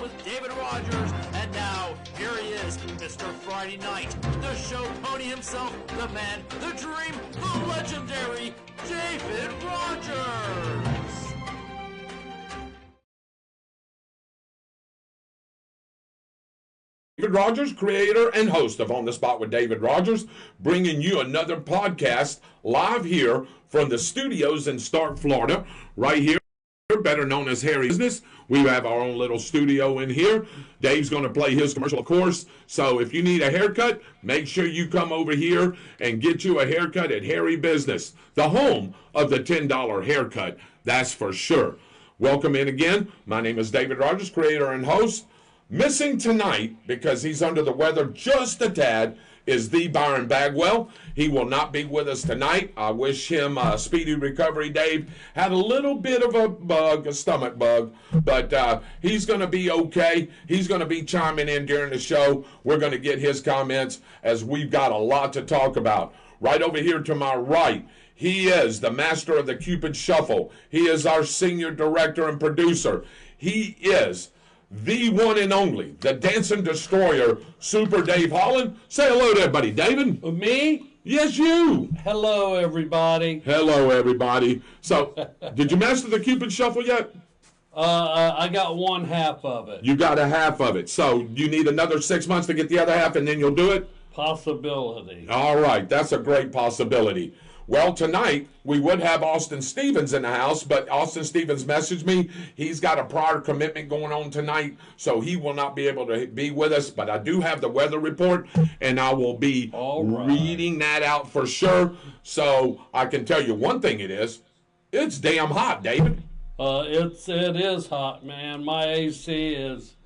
with David Rodgers. And now, here he is, Mr. Friday Night, the show pony himself, the man, the dream, the legendary David Rodgers. David Rodgers, creator and host of On the Spot with David Rodgers, bringing you another podcast live here from the studios in Stark, Florida, right here, better known as Harry Business. We have our own little studio in here. Dave's going to play his commercial, of course. So if you need a haircut, make sure you come over here and get you a haircut at Harry Business, the home of the $10 haircut. That's for sure. Welcome in again. My name is David Rodgers, creator and host. Missing tonight, because he's under the weather just a tad, is the Byron Bagwell. He will not be with us tonight. I wish him a speedy recovery. Dave had a little bit of a bug, a stomach bug, but he's going to be okay. He's going to be chiming in during the show. We're going to get his comments as we've got a lot to talk about. Right over here to my right, he is the master of the Cupid Shuffle. He is our senior director and producer. He is the one and only, the dancing destroyer, Super Dave Holland. Say hello to everybody, David. Me? Yes, you. Hello, everybody. Hello, everybody. So, did you master the Cupid Shuffle yet? I got one half of it. You got a half of it. So, you need another 6 months to get the other half, and then you'll do it? Possibility. All right. That's a great possibility. Well, tonight, we would have Austin Stevens in the house, but Austin Stevens messaged me. He's got a prior commitment going on tonight, so he will not be able to be with us. But I do have the weather report, and I will be reading that out for sure. So I can tell you one thing it's damn hot, David. It is hot, man. My AC is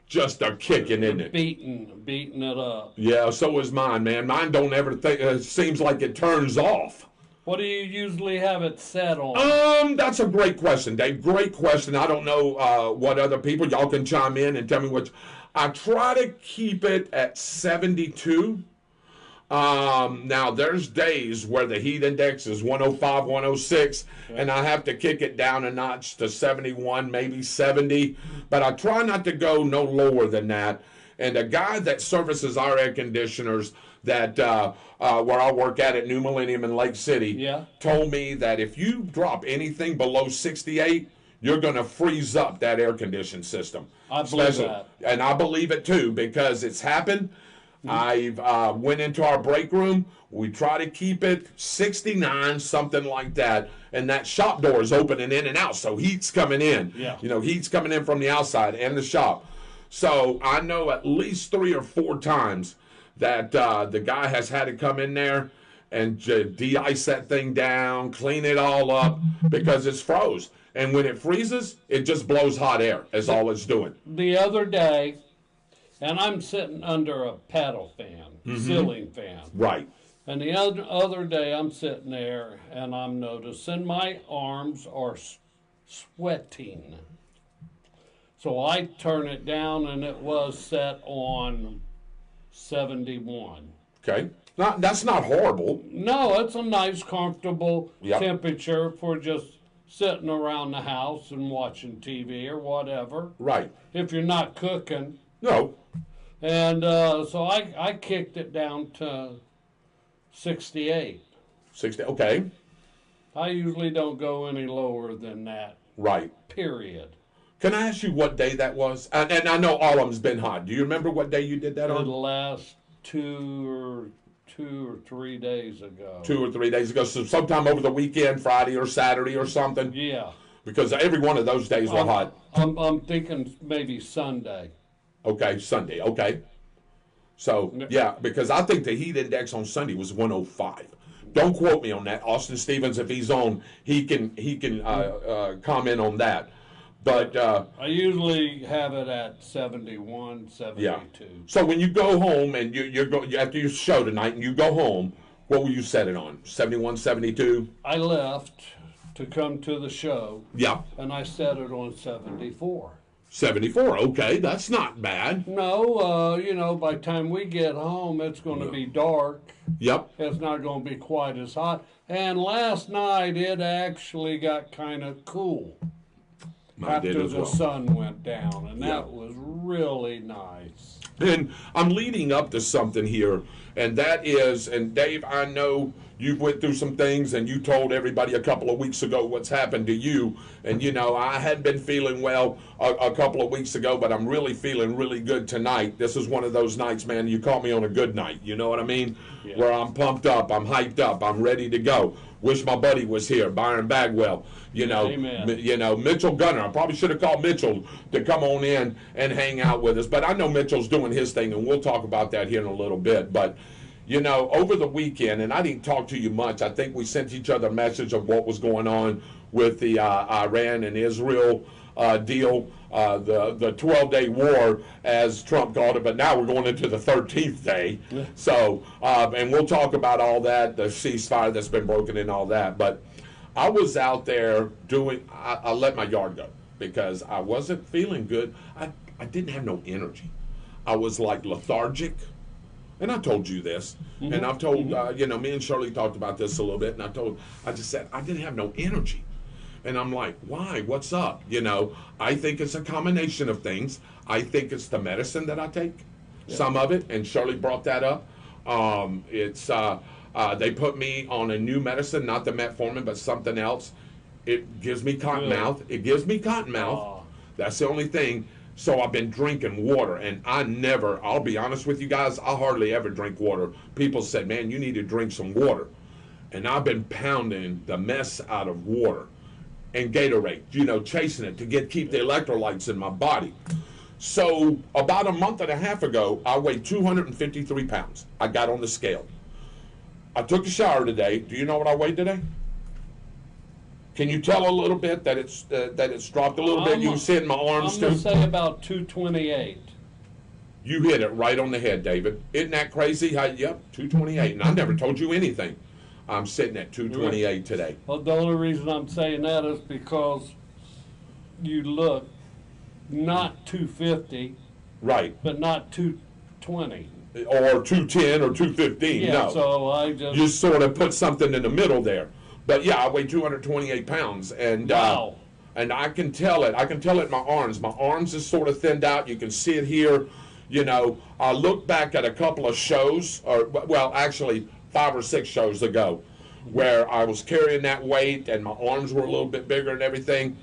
just a kicking, isn't it? Beating it up. Yeah, so is mine, man. Mine don't ever think, it seems like it turns off. What do you usually have it set on? That's a great question, Dave. Great question. I don't know what other people, y'all can chime in and tell me what. I try to keep it at 72. Now, there's days where the heat index is 105, 106, and I have to kick it down a notch to 71, maybe 70. But I try not to go no lower than that. And a guy that services our air conditioners that where I work at New Millennium in Lake City told me that if you drop anything below 68, you're going to freeze up that air conditioning system. I believe that. And I believe it too, because it's happened. I've went into our break room. We try to keep it 69, something like that. And that shop door is opening in and out, so heat's coming in. Yeah. You know, heat's coming in from the outside and the shop. So I know at least 3 or 4 times that the guy has had to come in there and de-ice that thing down, clean it all up, because it's froze. And when it freezes, it just blows hot air, is all it's doing. The other day, and I'm sitting under a paddle fan, ceiling fan. Right. And the other day, I'm sitting there, and I'm noticing my arms are sweating. So I turn it down, and it was set on 71. Okay. That's not horrible. No, it's a nice, comfortable temperature for just sitting around the house and watching TV or whatever. Right. If you're not cooking. No. And so I kicked it down to 68. 60. Okay. I usually don't go any lower than that. Right. Period. Can I ask you what day that was? And I know all of them's been hot. Do you remember what day you did that on? The last two or 3 days ago. 2 or 3 days ago. So sometime over the weekend, Friday or Saturday or something? Yeah. Because every one of those days were hot. I'm thinking maybe Sunday. Okay, Sunday. Okay. So, yeah, because I think the heat index on Sunday was 105. Don't quote me on that. Austin Stevens, if he's on, he can comment on that. But I usually have it at 71, 72. Yeah. So when you go home and you after your show tonight and you go home, what will you set it on? 71, 72? I left to come to the show. Yeah. And I set it on 74. 74, okay, that's not bad. No, by the time we get home, it's going to be dark. Yep. It's not going to be quite as hot. And last night, it actually got kind of cool. Mine did after as the well. sun went down, and Yeah. that was really nice. And I'm leading up to something here, and that is, and Dave, I know you went through some things, and you told everybody a couple of weeks ago what's happened to you. And, you know, I hadn't been feeling well a couple of weeks ago, but I'm really feeling really good tonight. This is one of those nights, man, you caught me on a good night, you know what I mean? Yeah. Where I'm pumped up, I'm hyped up, I'm ready to go. Wish my buddy was here, Byron Bagwell. You know, Amen. you know, Mitchell Gunner. I probably should have called Mitchell to come on in and hang out with us. But I know Mitchell's doing his thing, and we'll talk about that here in a little bit. But, you know, over the weekend, and I didn't talk to you much, I think we sent each other a message of what was going on with the Iran and Israel deal, the 12-day war, as Trump called it, but now we're going into the 13th day. Yeah. So, and we'll talk about all that, the ceasefire that's been broken and all that. But I was out there I let my yard go because I wasn't feeling good. I didn't have no energy. I was like lethargic. And I told you this, and I've told, you know, me and Shirley talked about this a little bit, and I just said, I didn't have no energy. And I'm like, why? What's up? You know, I think it's a combination of things. I think it's the medicine that I take, some of it, and Shirley brought that up. They put me on a new medicine, not the metformin, but something else. It gives me cotton mouth. It gives me cotton mouth. That's the only thing. So I've been drinking water, and I'll be honest with you guys, I hardly ever drink water. People said, man, you need to drink some water. And I've been pounding the mess out of water and Gatorade, you know, chasing it to keep the electrolytes in my body. So about a month and a half ago, I weighed 253 pounds. I got on the scale. I took a shower today. Do you know what I weighed today? Can you tell a little bit that it's dropped a little bit? You can see it in my arms I'm too. going to say about 228. You hit it right on the head, David. Isn't that crazy? Yep, 228. And I never told you anything. I'm sitting at 228 today. Well, the only reason I'm saying that is because you look not 250, Right. but not 220. Or 210 or 215. Yeah, No. so I You sort of put something in the middle there. But yeah, I weigh 228 pounds, and Wow. And I can tell it. I can tell it in my arms. My arms is sort of thinned out. You can see it here. You know, I look back at a couple of shows, or well, actually 5 or 6 shows ago, where I was carrying that weight and my arms were a little bit bigger and everything.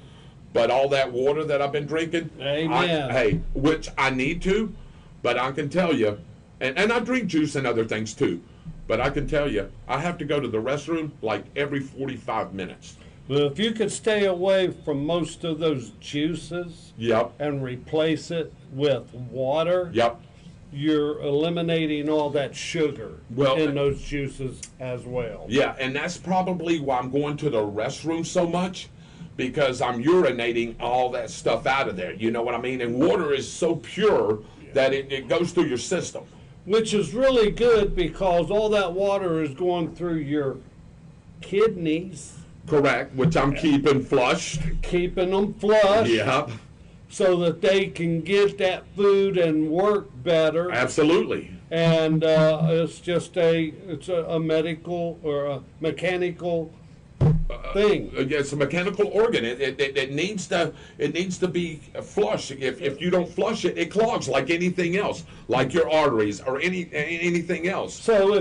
But all that water that I've been drinking, Amen. which I need to, but I can tell you, and I drink juice and other things too. But I can tell you, I have to go to the restroom like every 45 minutes. Well, if you could stay away from most of those juices Yep. and replace it with water, Yep. you're eliminating all that sugar Well, in those juices as well. Yeah, and that's probably why I'm going to the restroom so much, because I'm urinating all that stuff out of there. You know what I mean? And water is so pure that it goes through your system. Which is really good because all that water is going through your kidneys, Correct, which I'm keeping flushed. keeping them flush Yep, so that they can get that food and work better. absolutely. And it's just a medical or a mechanical thing. It's a mechanical organ. It needs to be flushed. If you don't flush it, it clogs like anything else, like your arteries or anything else. So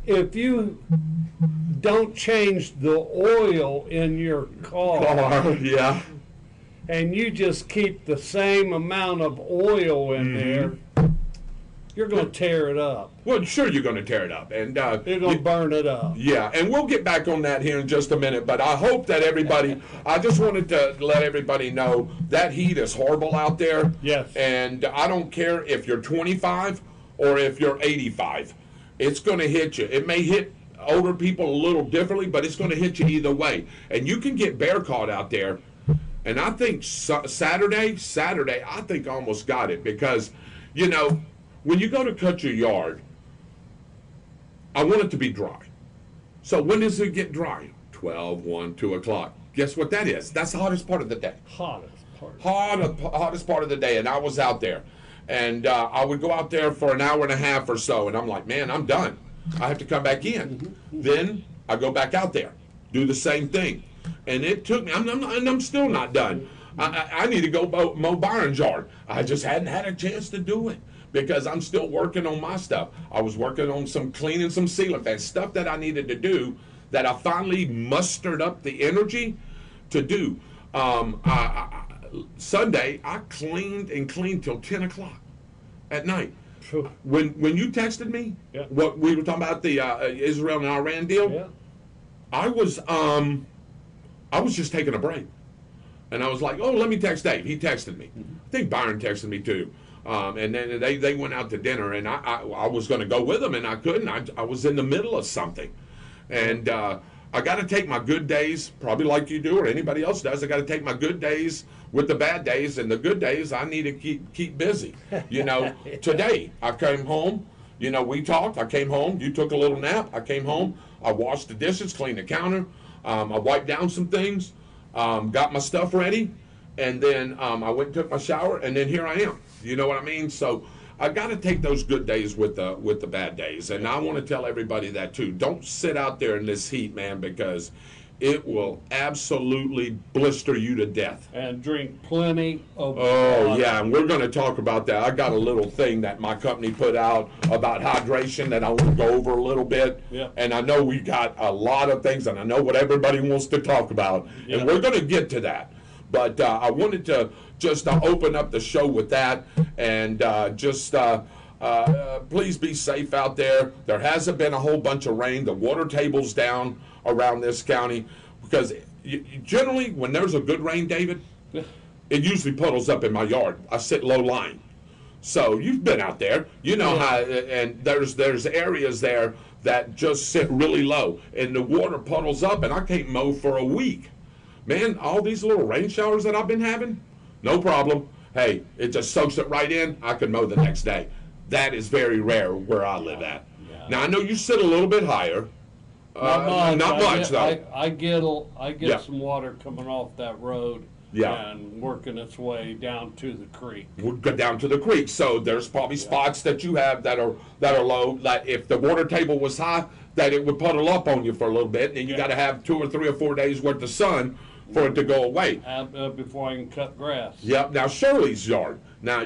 if you don't change the oil in your car Yeah. and you just keep the same amount of oil in there, you're going to tear it up. Well, sure, you're going to tear it up, and You're going to burn it up. yeah, and we'll get back on that here in just a minute. But I hope that everybody, I just wanted to let everybody know that heat is horrible out there. Yes. And I don't care if you're 25 or if you're 85. It's going to hit you. It may hit older people a little differently, but it's going to hit you either way. And you can get bear caught out there. And I think Saturday, I think I almost got it because, you know, when you go to cut your yard, I want it to be dry. So when does it get dry? 12, 1, 2 o'clock. Guess what that is? That's the hottest part of the day. Hottest part. Hottest part of the day. And I was out there. And I would go out there for an hour and a half or so. And I'm like, man, I'm done. I have to come back in. Then I go back out there, do the same thing. And it took me, I'm still not done. I need to go mow Byron's yard. I just hadn't had a chance to do it because I'm still working on my stuff. I was working on some cleaning, some ceiling fans, stuff that I needed to do that I finally mustered up the energy to do. Sunday, I cleaned till 10 o'clock at night. When you texted me, what we were talking about, the Israel and Iran deal, I was just taking a break. And I was like, oh, let me text Dave. He texted me. I think Byron texted me too. And then they went out to dinner, and I was going to go with them, and I couldn't. I was in the middle of something. And I got to take my good days, probably like you do or anybody else does. I got to take my good days with the bad days, and the good days I need to keep busy. Today I came home. We talked. I came home. You took a little nap. I came home. I washed the dishes, cleaned the counter. I wiped down some things, got my stuff ready, and then I went and took my shower, and then here I am. You know what I mean? So I got to take those good days with the bad days, and I want to tell everybody that too. Don't sit out there in this heat, man, because it will absolutely blister you to death. And drink plenty of water. Oh, yeah, and we're going to talk about that. I got a little thing that my company put out about hydration that I want to go over a little bit. Yeah. And I know we got a lot of things, and I know what everybody wants to talk about, and we're going to get to that. But I wanted to just open up the show with that, and please be safe out there. There hasn't been a whole bunch of rain. The water table's down around this county because generally when there's a good rain, David, it usually puddles up in my yard. I sit low lying. So you've been out there. You know how, and there's areas there that just sit really low, and the water puddles up, and I can't mow for a week. Man, all these little rain showers that I've been having, no problem. Hey, it just soaks it right in. I can mow the next day. That is very rare where I live at. Yeah. Now, I know you sit a little bit higher. Not much, though. I get some water coming off that road and working its way down to the creek. We'll go down to the creek. So there's probably spots that you have that are low. That if the water table was high, that it would puddle up on you for a little bit, and then you got to have 2 or 3 or 4 days worth of sun for it to go away. Before I can cut grass. Yep. Now, Shirley's yard. Now,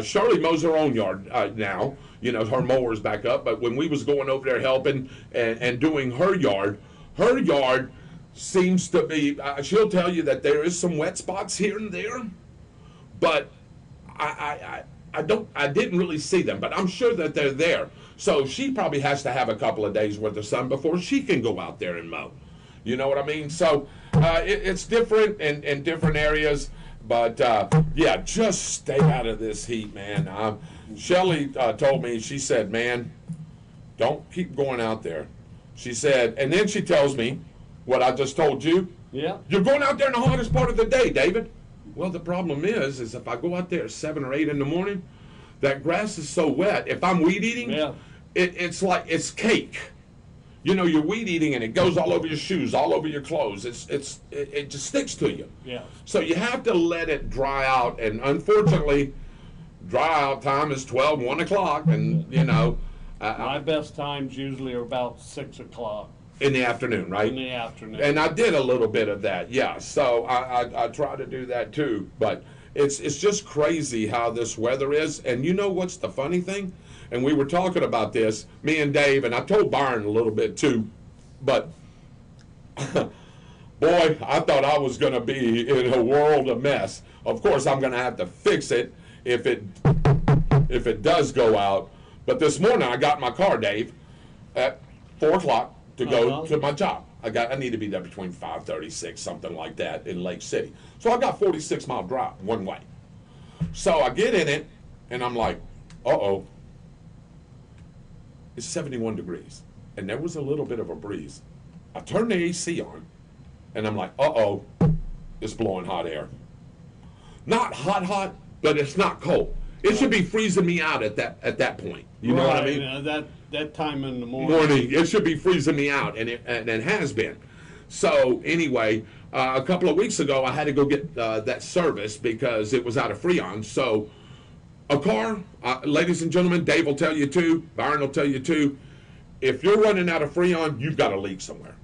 Shirley mows her own yard now. Her mower's back up. But when we was going over there helping and doing her yard seems to be, she'll tell you that there is some wet spots here and there. But I didn't really see them. But I'm sure that they're there. So she probably has to have a couple of days worth of sun before she can go out there and mow. You know what I mean? So it's different in different areas. But, just stay out of this heat, man. Shelley told me, she said, man, don't keep going out there. She said, and then she tells me what I just told you. Yeah. You're going out there in the hottest part of the day, David. Well, the problem is if I go out there at 7 or 8 in the morning, that grass is so wet. If I'm weed eating, it's like it's cake. You're weed eating and it goes all over your shoes, all over your clothes. It just sticks to you. Yeah. So you have to let it dry out, and unfortunately, dry out time is 12, 1 o'clock, and my best times usually are about 6 o'clock. In the afternoon, right? In the afternoon. And I did a little bit of that, yeah. So I try to do that too, but it's just crazy how this weather is. And you know what's the funny thing? And we were talking about this, me and Dave, and I told Byron a little bit too, but boy, I thought I was going to be in a world of mess. Of course, I'm going to have to fix it if it does go out. But this morning, I got in my car, Dave, at 4 o'clock to go to my job. I need to be there between 5:30, 6, something like that in Lake City. So I got 46-mile drive one way. So I get in it, and I'm like, uh-oh. It's 71 degrees, and there was a little bit of a breeze. I turned the AC on, and I'm like, uh-oh, it's blowing hot air. Not hot, but it's not cold. It should be freezing me out at that point. You know what I mean? That time in the morning. It should be freezing me out, and it has been. So anyway, a couple of weeks ago, I had to go get that service because it was out of Freon. So a car, ladies and gentlemen, Dave will tell you too, Byron will tell you too, if you're running out of Freon, you've got a leak somewhere.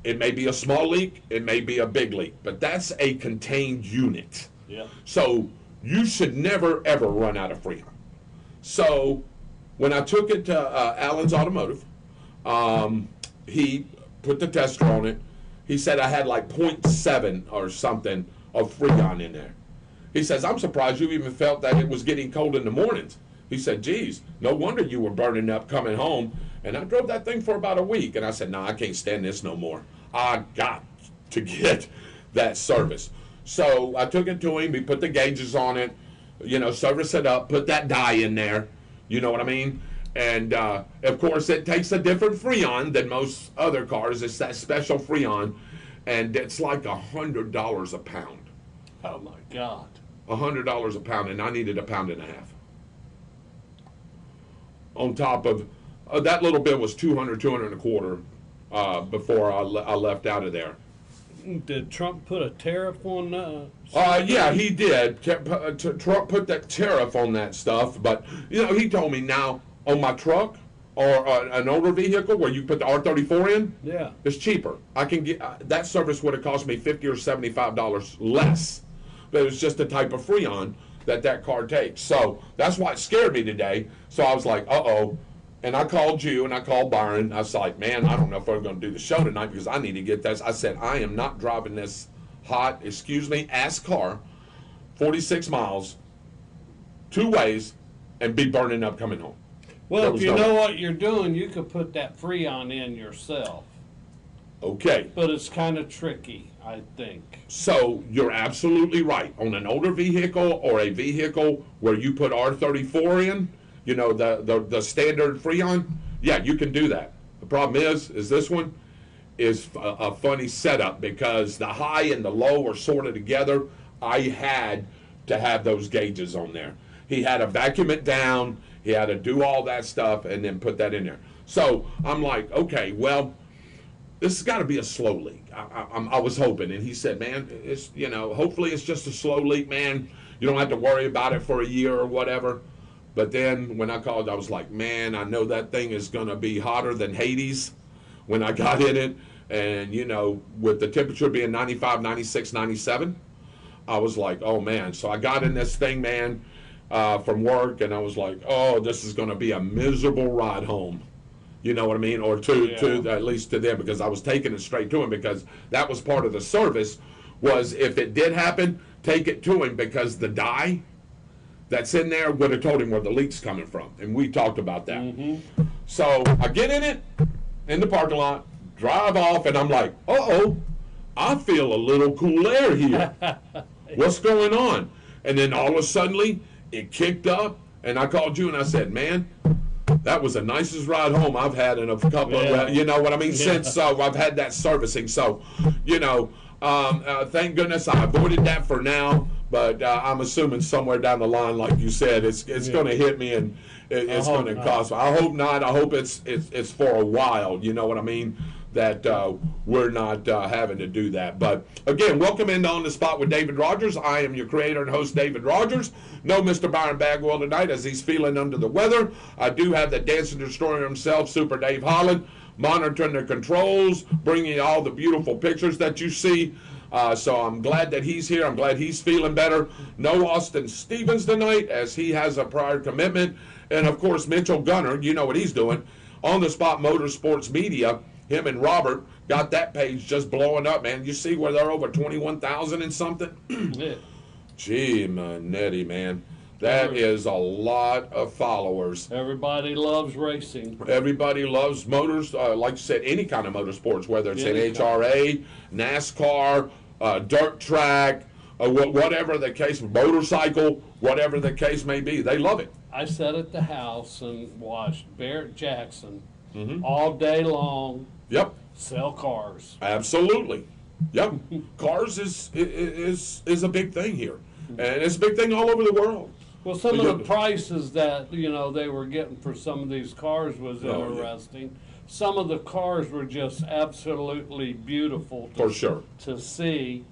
It may be a small leak, it may be a big leak, but that's a contained unit. Yeah. So you should never, ever run out of Freon. So when I took it to Allen's Automotive, he put the tester on it. He said I had like 0.7 or something of Freon in there. He says, I'm surprised you even felt that it was getting cold in the mornings. He said, geez, no wonder you were burning up coming home. And I drove that thing for about a week. And I said, no, I can't stand this no more. I got to get that service. So I took it to him. He put the gauges on it, service it up, put that dye in there. You know what I mean? And, of course, it takes a different Freon than most other cars. It's that special Freon. And it's like $100 a pound. Oh, my God. $100 a pound, and I needed 1.5 pounds. On top of that little bit was $200 before I left out of there. Did Trump put a tariff on yeah, he did. Trump put that tariff on that stuff, but he told me now on my truck or an older vehicle where you put the R34 in, yeah, it's cheaper. I can get that service would have cost me $50 or $75 less, but it was just the type of Freon that car takes. So that's why it scared me today. So I was like, uh-oh. And I called you and I called Byron. I was like, man, I don't know if we're going to do the show tonight because I need to get this. I said, I am not driving this hot, ass car 46 miles, 2 ways, and be burning up coming home. Well, if you know what you're doing, you could put that Freon in yourself. Okay. But it's kind of tricky, I think. So you're absolutely right. On an older vehicle or a vehicle where you put R34 in, the standard Freon, yeah, you can do that. The problem is this one is a funny setup because the high and the low are sort of together. I had to have those gauges on there. He had to vacuum it down. He had to do all that stuff and then put that in there. So I'm like, okay, well, this has got to be a slow leak. I was hoping. And he said, man, it's, hopefully it's just a slow leak, man. You don't have to worry about it for a year or whatever. But then when I called, I was like, man, I know that thing is going to be hotter than Hades when I got in it. And, with the temperature being 95, 96, 97, I was like, oh, man. So I got in this thing, man, from work, and I was like, oh, this is going to be a miserable ride home. You know what I mean? Or to at least to them, because I was taking it straight to him because that was part of the service was if it did happen, take it to him because the dye that's in there would have told him where the leak's coming from. And we talked about that. Mm-hmm. So I get in it, in the parking lot, drive off, and I'm like, uh-oh, I feel a little cool air here. What's going on? And then all of a sudden, it kicked up, and I called you and I said, man, that was the nicest ride home I've had in a couple of, you know what I mean, since I've had that servicing. So, thank goodness I avoided that for now. But I'm assuming somewhere down the line, like you said, it's going to hit me and it's going to cost me. I hope not. I hope it's for a while. You know what I mean? That we're not having to do that. But again, welcome into On the Spot with David Rodgers. I am your creator and host, David Rodgers. No Mr. Byron Bagwell tonight as he's feeling under the weather. I do have the dancing destroyer himself, Super Dave Holland, monitoring the controls, bringing you all the beautiful pictures that you see. So I'm glad that he's here. I'm glad he's feeling better. No Austin Stevens tonight as he has a prior commitment. And, of course, Mitchell Gunner, you know what he's doing. On the Spot Motorsports Media, him and Robert got that page just blowing up, man. You see where they're over 21,000 and something? Yeah. Gee, Manetti, man. That is a lot of followers. Everybody loves racing. Everybody loves motors, like you said, any kind of motorsports, whether it's NHRA, NASCAR, dirt track, whatever the case, motorcycle, whatever the case may be. They love it. I sat at the house and watched Barrett Jackson all day long. Yep. Sell cars. Absolutely. Yep. Cars is a big thing here. And it's a big thing all over the world. Well, some of the prices that, they were getting for some of these cars was interesting. Yeah. Some of the cars were just absolutely beautiful for sure to see.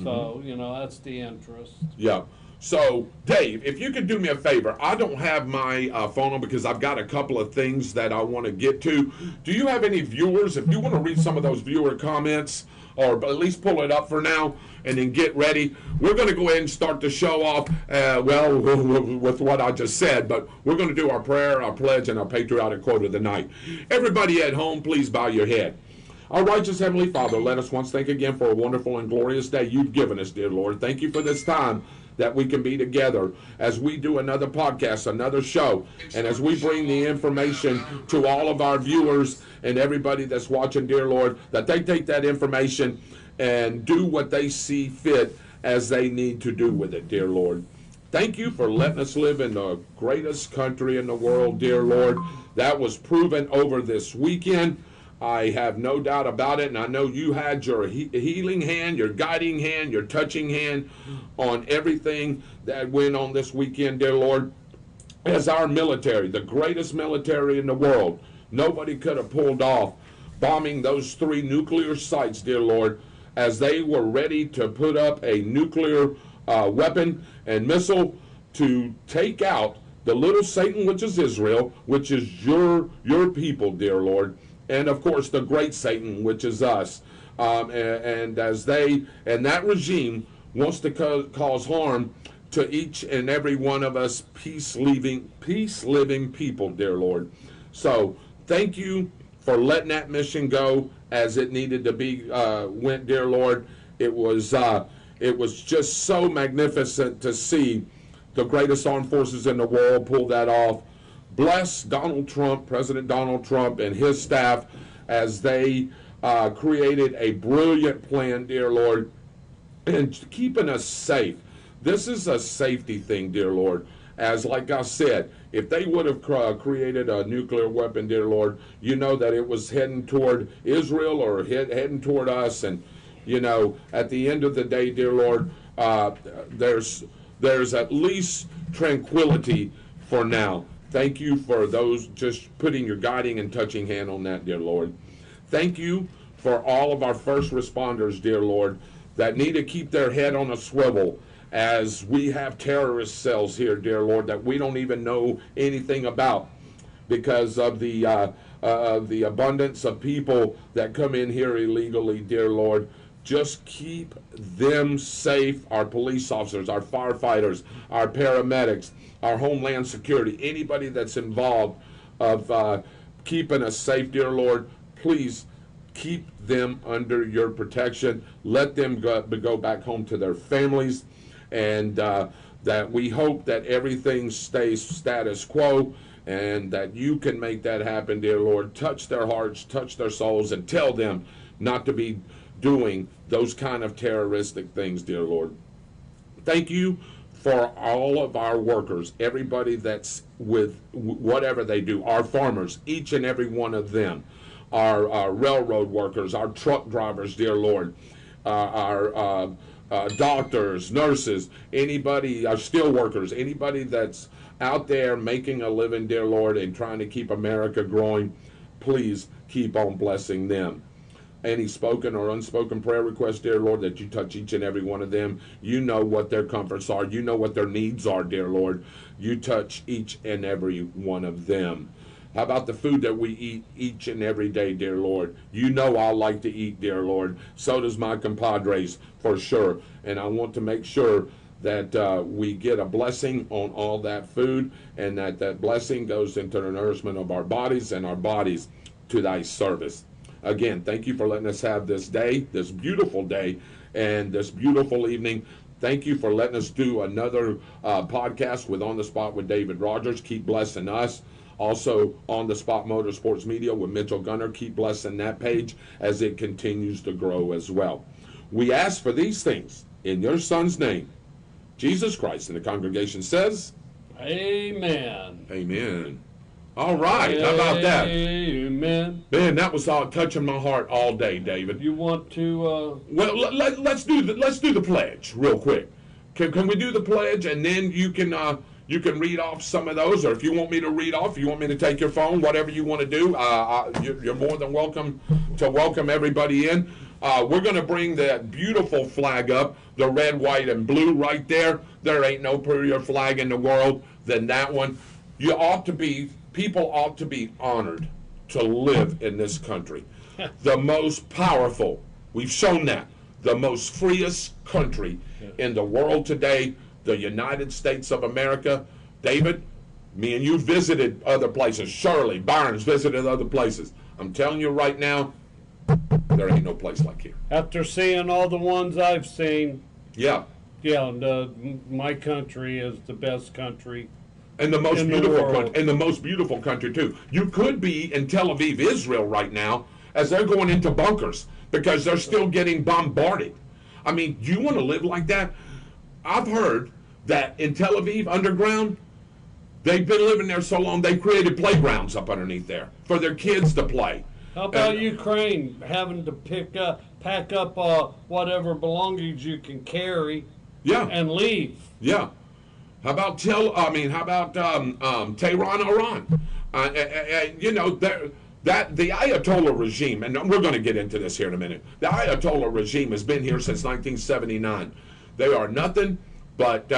So, that's the interest. Yeah. So, Dave, if you could do me a favor, I don't have my phone on because I've got a couple of things that I want to get to. Do you have any viewers? If you want to read some of those viewer comments, or at least pull it up for now, and then get ready. We're going to go ahead and start the show off, with what I just said, but we're going to do our prayer, our pledge, and our patriotic quote of the night. Everybody at home, please bow your head. Our righteous Heavenly Father, let us once thank again for a wonderful and glorious day you've given us, dear Lord. Thank you for this time that we can be together as we do another podcast, another show, and as we bring the information to all of our viewers and everybody that's watching, dear Lord, that they take that information and do what they see fit as they need to do with it, dear Lord. Thank you for letting us live in the greatest country in the world, dear Lord. That was proven over this weekend. I have no doubt about it, and I know you had your healing hand, your guiding hand, your touching hand on everything that went on this weekend, dear Lord. As our military, the greatest military in the world, nobody could have pulled off bombing those 3 nuclear sites, dear Lord, as they were ready to put up a nuclear weapon and missile to take out the little Satan, which is Israel, which is your people, dear Lord. And of course, the great Satan, which is us, and as that regime wants to cause harm to each and every one of us peace-living people, dear Lord. So thank you for letting that mission go as it needed to be went, dear Lord. It was just so magnificent to see the greatest armed forces in the world pull that off. Bless Donald Trump, President Donald Trump, and his staff as they created a brilliant plan, dear Lord, and keeping us safe. This is a safety thing, dear Lord. As like I said, if they would have created a nuclear weapon, dear Lord, you know that it was heading toward Israel or heading toward us. And, you know, at the end of the day, dear Lord, there's at least tranquility for now. Thank you for those just putting your guiding and touching hand on that, dear Lord. Thank you for all of our first responders, dear Lord, that need to keep their head on a swivel as we have terrorist cells here, dear Lord, that we don't even know anything about because of the abundance of people that come in here illegally, dear Lord. Just keep them safe, our police officers, our firefighters, our paramedics, our Homeland Security, anybody that's involved of keeping us safe, dear Lord. Please keep them under your protection. Let them go back home to their families, and that we hope that everything stays status quo and that you can make that happen, dear Lord. Touch their hearts, touch their souls, and tell them not to be doing those kind of terroristic things, dear Lord. Thank you for all of our workers, everybody that's with whatever they do, our farmers, each and every one of them, our railroad workers, our truck drivers, dear Lord, our doctors, nurses, anybody, our steel workers, anybody that's out there making a living, dear Lord, and trying to keep America growing, please keep on blessing them. Any spoken or unspoken prayer requests, dear Lord, that you touch each and every one of them. You know what their comforts are. You know what their needs are, dear Lord. You touch each and every one of them. How about the food that we eat each and every day, dear Lord? You know I like to eat, dear Lord. So does my compadres, for sure. And I want to make sure that we get a blessing on all that food, and that blessing goes into the nourishment of our bodies and our bodies to thy service. Again, thank you for letting us have this day, this beautiful day, and this beautiful evening. Thank you for letting us do another podcast with On the Spot with David Rodgers. Keep blessing us. Also, On the Spot Motorsports Media with Mitchell Gunner. Keep blessing that page as it continues to grow as well. We ask for these things in your Son's name, Jesus Christ. And the congregation says, Amen. Amen. All right, how about that? Amen. Man, that was all touching my heart all day, David. You want to? Well, let's do the pledge real quick. Can we do the pledge, and then you can read off some of those, or if you want me to read off, you want me to take your phone, whatever you want to do. You're more than welcome to welcome everybody in. We're going to bring that beautiful flag up the red, white, and blue right there. There ain't no prettier flag in the world than that one. People ought to be honored to live in this country. The most powerful, we've shown that, the most freest country in the world today, the United States of America. David, me and you visited other places. Shirley, Barnes visited other places. I'm telling you right now, there ain't no place like here. After seeing all the ones I've seen, yeah, my country is the best country. And the most beautiful country, and the most beautiful country too. You could be in Tel Aviv, Israel right now, as they're going into bunkers because they're still getting bombarded. I mean, do you want to live like that? I've heard that in Tel Aviv underground, they've been living there so long they created playgrounds up underneath there for their kids to play. How about Ukraine having to pack up whatever belongings you can carry, and leave? Yeah. How about Tehran, Iran? That the Ayatollah regime, and we're going to get into this here in a minute. The Ayatollah regime has been here since 1979. They are nothing but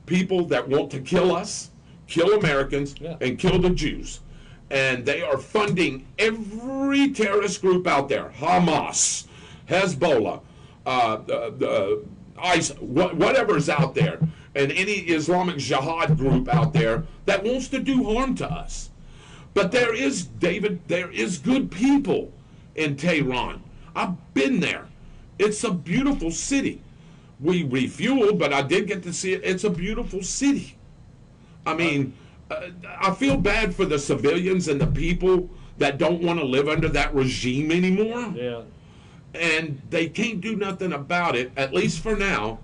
people that want to kill us, kill Americans, and kill the Jews. And they are funding every terrorist group out there: Hamas, Hezbollah, ISIS, whatever's out there, and any Islamic Jihad group out there that wants to do harm to us. But there is, David, there is good people in Tehran. I've been there. It's a beautiful city. We refueled, but I did get to see it. It's a beautiful city. I mean, I feel bad for the civilians and the people that don't want to live under that regime anymore. Yeah. And they can't do nothing about it, at least for now,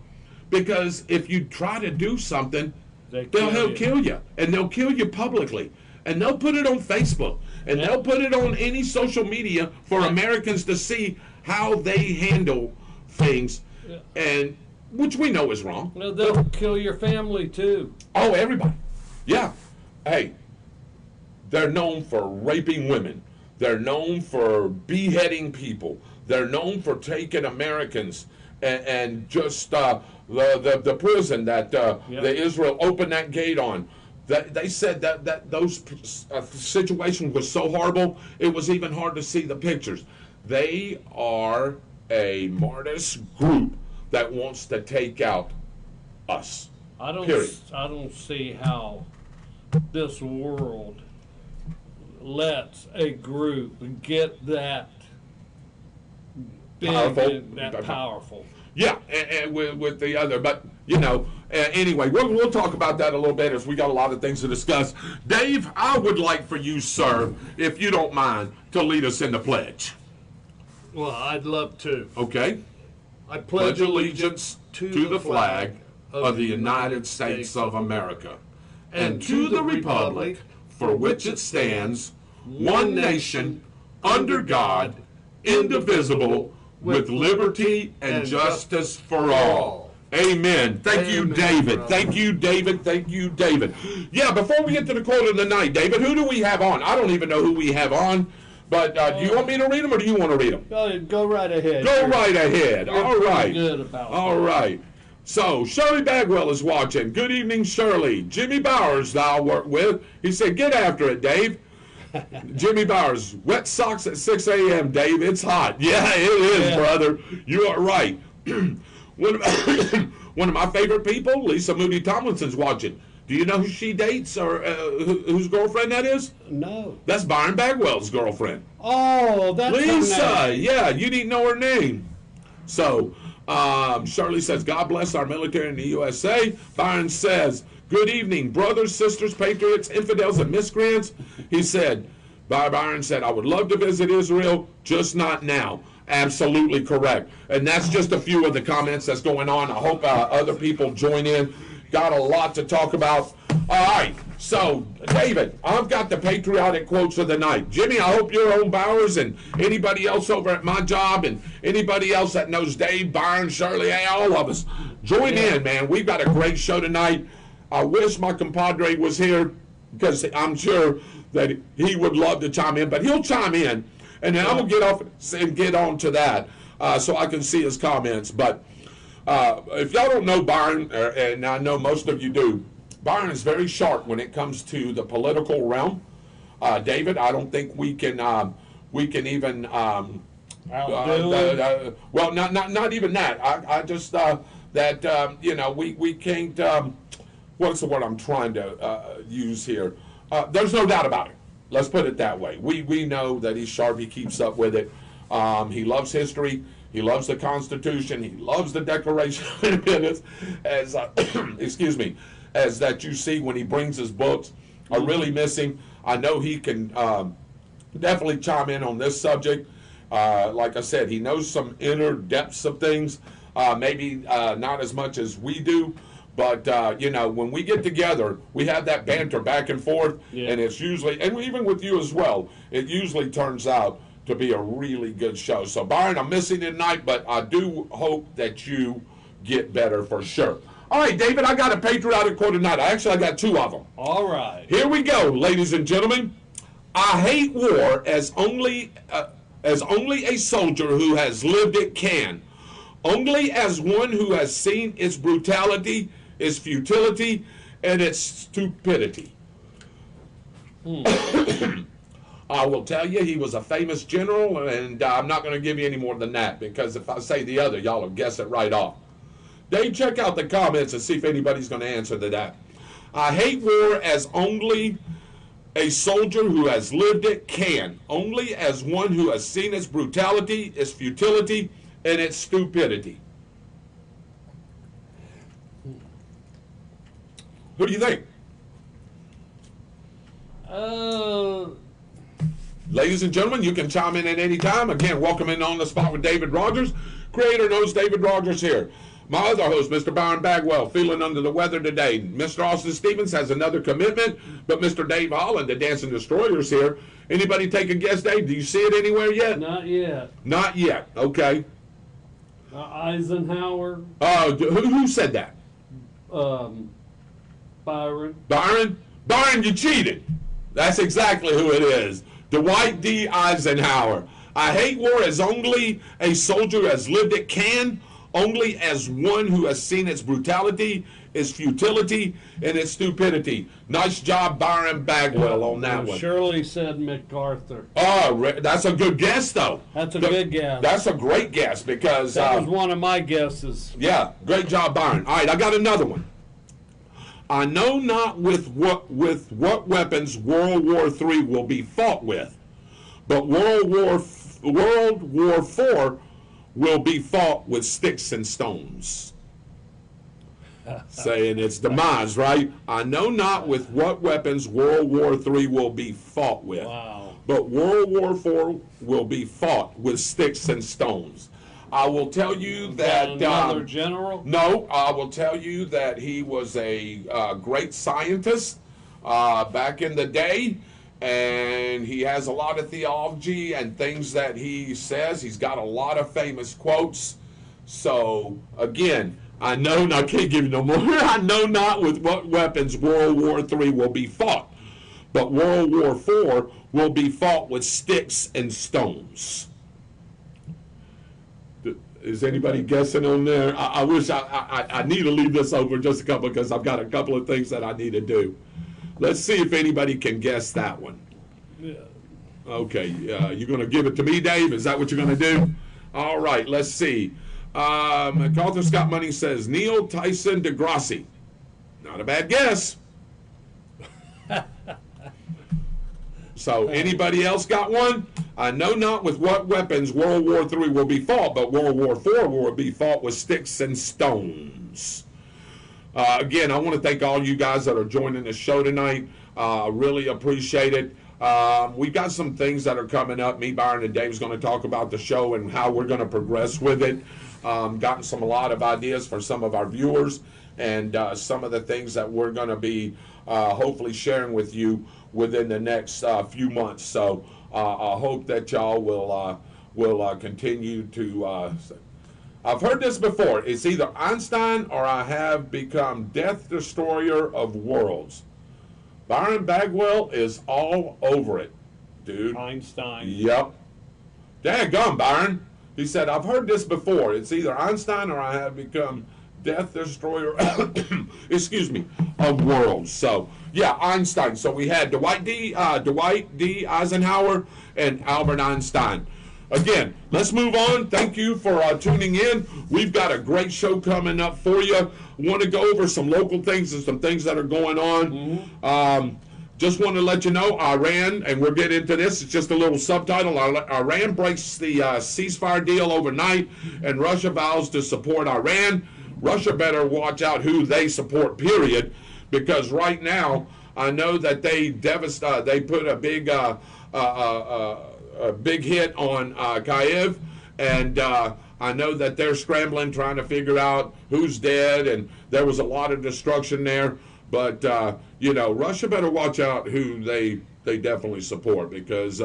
because if you try to do something, they'll kill you. And they'll kill you publicly. And they'll put it on Facebook. And they'll put it on any social media for Americans to see how they handle things, and which we know is wrong. Well, they'll kill your family, too. Oh, everybody. Yeah. Hey, they're known for raping women. They're known for beheading people. They're known for taking Americans and just the prison that the Israel opened that gate on. They said that those situations was so horrible, it was even hard to see the pictures. They are a Marxist group that wants to take out us. I don't see how this world lets a group get that big, powerful. Yeah, and with the other, but anyway, we'll talk about that a little bit as we got a lot of things to discuss. Dave, I would like for you, sir, if you don't mind, to lead us in the pledge. Well, I'd love to. Okay. I pledge allegiance to the flag of the United States of America and to the republic for which it stands, one nation, under God, indivisible, with liberty and justice for all. Amen. Thank you, David. Brother. Thank you, David. Thank you, David. Yeah, before we get to the quote of the night, David, who do we have on? I don't even know who we have on, but do you want me to read them or do you want to read them? Go right ahead. Go right ahead. All right. Good about all right. So, Shirley Bagwell is watching. Good evening, Shirley. Jimmy Bowers that I'll work with. He said, get after it, Dave. Jimmy Bowers, wet socks at 6 a.m., Dave. It's hot. Yeah, it is, brother. You are right. One of my favorite people, Lisa Moody Tomlinson's watching. Do you know who she dates or whose girlfriend that is? No. That's Byron Bagwell's girlfriend. Oh, that's Lisa. Yeah, you didn't know her name. So, Shirley says, God bless our military in the USA. Byron says, good evening, brothers, sisters, patriots, infidels, and miscreants. He said, Byron said, I would love to visit Israel, just not now. Absolutely correct. And that's just a few of the comments that's going on. I hope other people join in. Got a lot to talk about. All right. So, David, I've got the patriotic quotes of the night. Jimmy, I hope you're on Bowers and anybody else over at my job and anybody else that knows Dave, Byron, Shirley, hey, all of us. Join in, man. We've got a great show tonight. I wish my compadre was here because I'm sure that he would love to chime in, but he'll chime in. And then I'm going to get off and get on to that so I can see his comments. But If y'all don't know Byron, and I know most of you do, Byron is very sharp when it comes to the political realm. David, I don't think we can even well, not even that. I just that we can't. What's the word I'm trying to use here? There's no doubt about it. Let's put it that way. We know that he's sharp. He keeps up with it. He loves history. He loves the Constitution. He loves the Declaration of Independence. As excuse me, as that you see when he brings his books. I really miss him. I know he can definitely chime in on this subject. Like I said, he knows some inner depths of things. Maybe not as much as we do. But, when we get together, we have that banter back and forth, and it's usually, and even with you as well, it usually turns out to be a really good show. So, Byron, I'm missing you tonight, but I do hope that you get better for sure. All right, David, I got a patriotic quote tonight. I got two of them. All right. Here we go, ladies and gentlemen. I hate war as only a soldier who has lived it can. Only as one who has seen its brutality, its futility, and its stupidity. I will tell you, he was a famous general, and I'm not going to give you any more than that, because if I say the other, y'all will guess it right off. Dave, check out the comments and see if anybody's going to answer to that. I hate war as only a soldier who has lived it can. Only as one who has seen its brutality, its futility, and its stupidity. Who do you think? Ladies and gentlemen, you can chime in at any time. Again, welcome in On the Spot with David Rodgers. Creator knows David Rodgers here. My other host, Mr. Byron Bagwell, feeling under the weather today. Mr. Austin Stevens has another commitment, but Mr. Dave Holland, the Dancing Destroyer's here. Anybody take a guess, Dave? Do you see it anywhere yet? Not yet. Not yet. Okay. Eisenhower. Who said that? Byron. Byron, you cheated. That's exactly who it is. Dwight D. Eisenhower. I hate war as only a soldier has lived it can, only as one who has seen its brutality, its futility, and its stupidity. Nice job, Byron Bagwell, on that one. Shirley said MacArthur. Oh, that's a good guess, though. That's a good guess. That's a great guess, because... that was one of my guesses. Yeah, great job, Byron. All right, I got another one. I know not with what weapons World War III will be fought with, but World War IV will be fought with sticks and stones. Saying its demise, right? I know not with what weapons World War III will be fought with, but World War IV will be fought with sticks and stones. I will tell you that another general? No, I will tell you that he was a great scientist back in the day, and he has a lot of theology and things that he says. He's got a lot of famous quotes. So again, I can't give you no more. I know not with what weapons World War III will be fought, but World War IV will be fought with sticks and stones. Is anybody guessing on there? I wish I need to leave this over just a couple, because I've got a couple of things that I need to do. Let's see if anybody can guess that one. Yeah. Okay, you're going to give it to me, Dave? Is that what you're going to do? All right, let's see. MacArthur Scott Money says Neil Tyson deGrasse. Not a bad guess. So anybody else got one? I know not with what weapons World War III will be fought, but World War IV will be fought with sticks and stones. Again, I want to thank all you guys that are joining the show tonight. Really appreciate it. We've got some things that are coming up. Me, Byron, and Dave's going to talk about the show and how we're going to progress with it. Gotten a lot of ideas for some of our viewers, and some of the things that we're going to be hopefully sharing with you within the next few months. So I hope that y'all will continue to. I've heard this before. It's either Einstein or I have become Death Destroyer of Worlds. Byron Bagwell is all over it, dude. Einstein. Yep. Daggum, Byron. He said, I've heard this before. It's either Einstein or I have become death destroyer, excuse me, of worlds. So, yeah, Einstein. So we had Dwight D. Eisenhower and Albert Einstein. Again, let's move on. Thank you for tuning in. We've got a great show coming up for you. Want to go over some local things and some things that are going on. Just want to let you know, Iran, and we'll get into this, it's just a little subtitle. Iran breaks the ceasefire deal overnight, and Russia vows to support Iran. Russia better watch out who they support, period, because right now, I know that they put a big hit on Kyiv, and I know that they're scrambling, trying to figure out who's dead, and there was a lot of destruction there. But Russia better watch out who they definitely support, because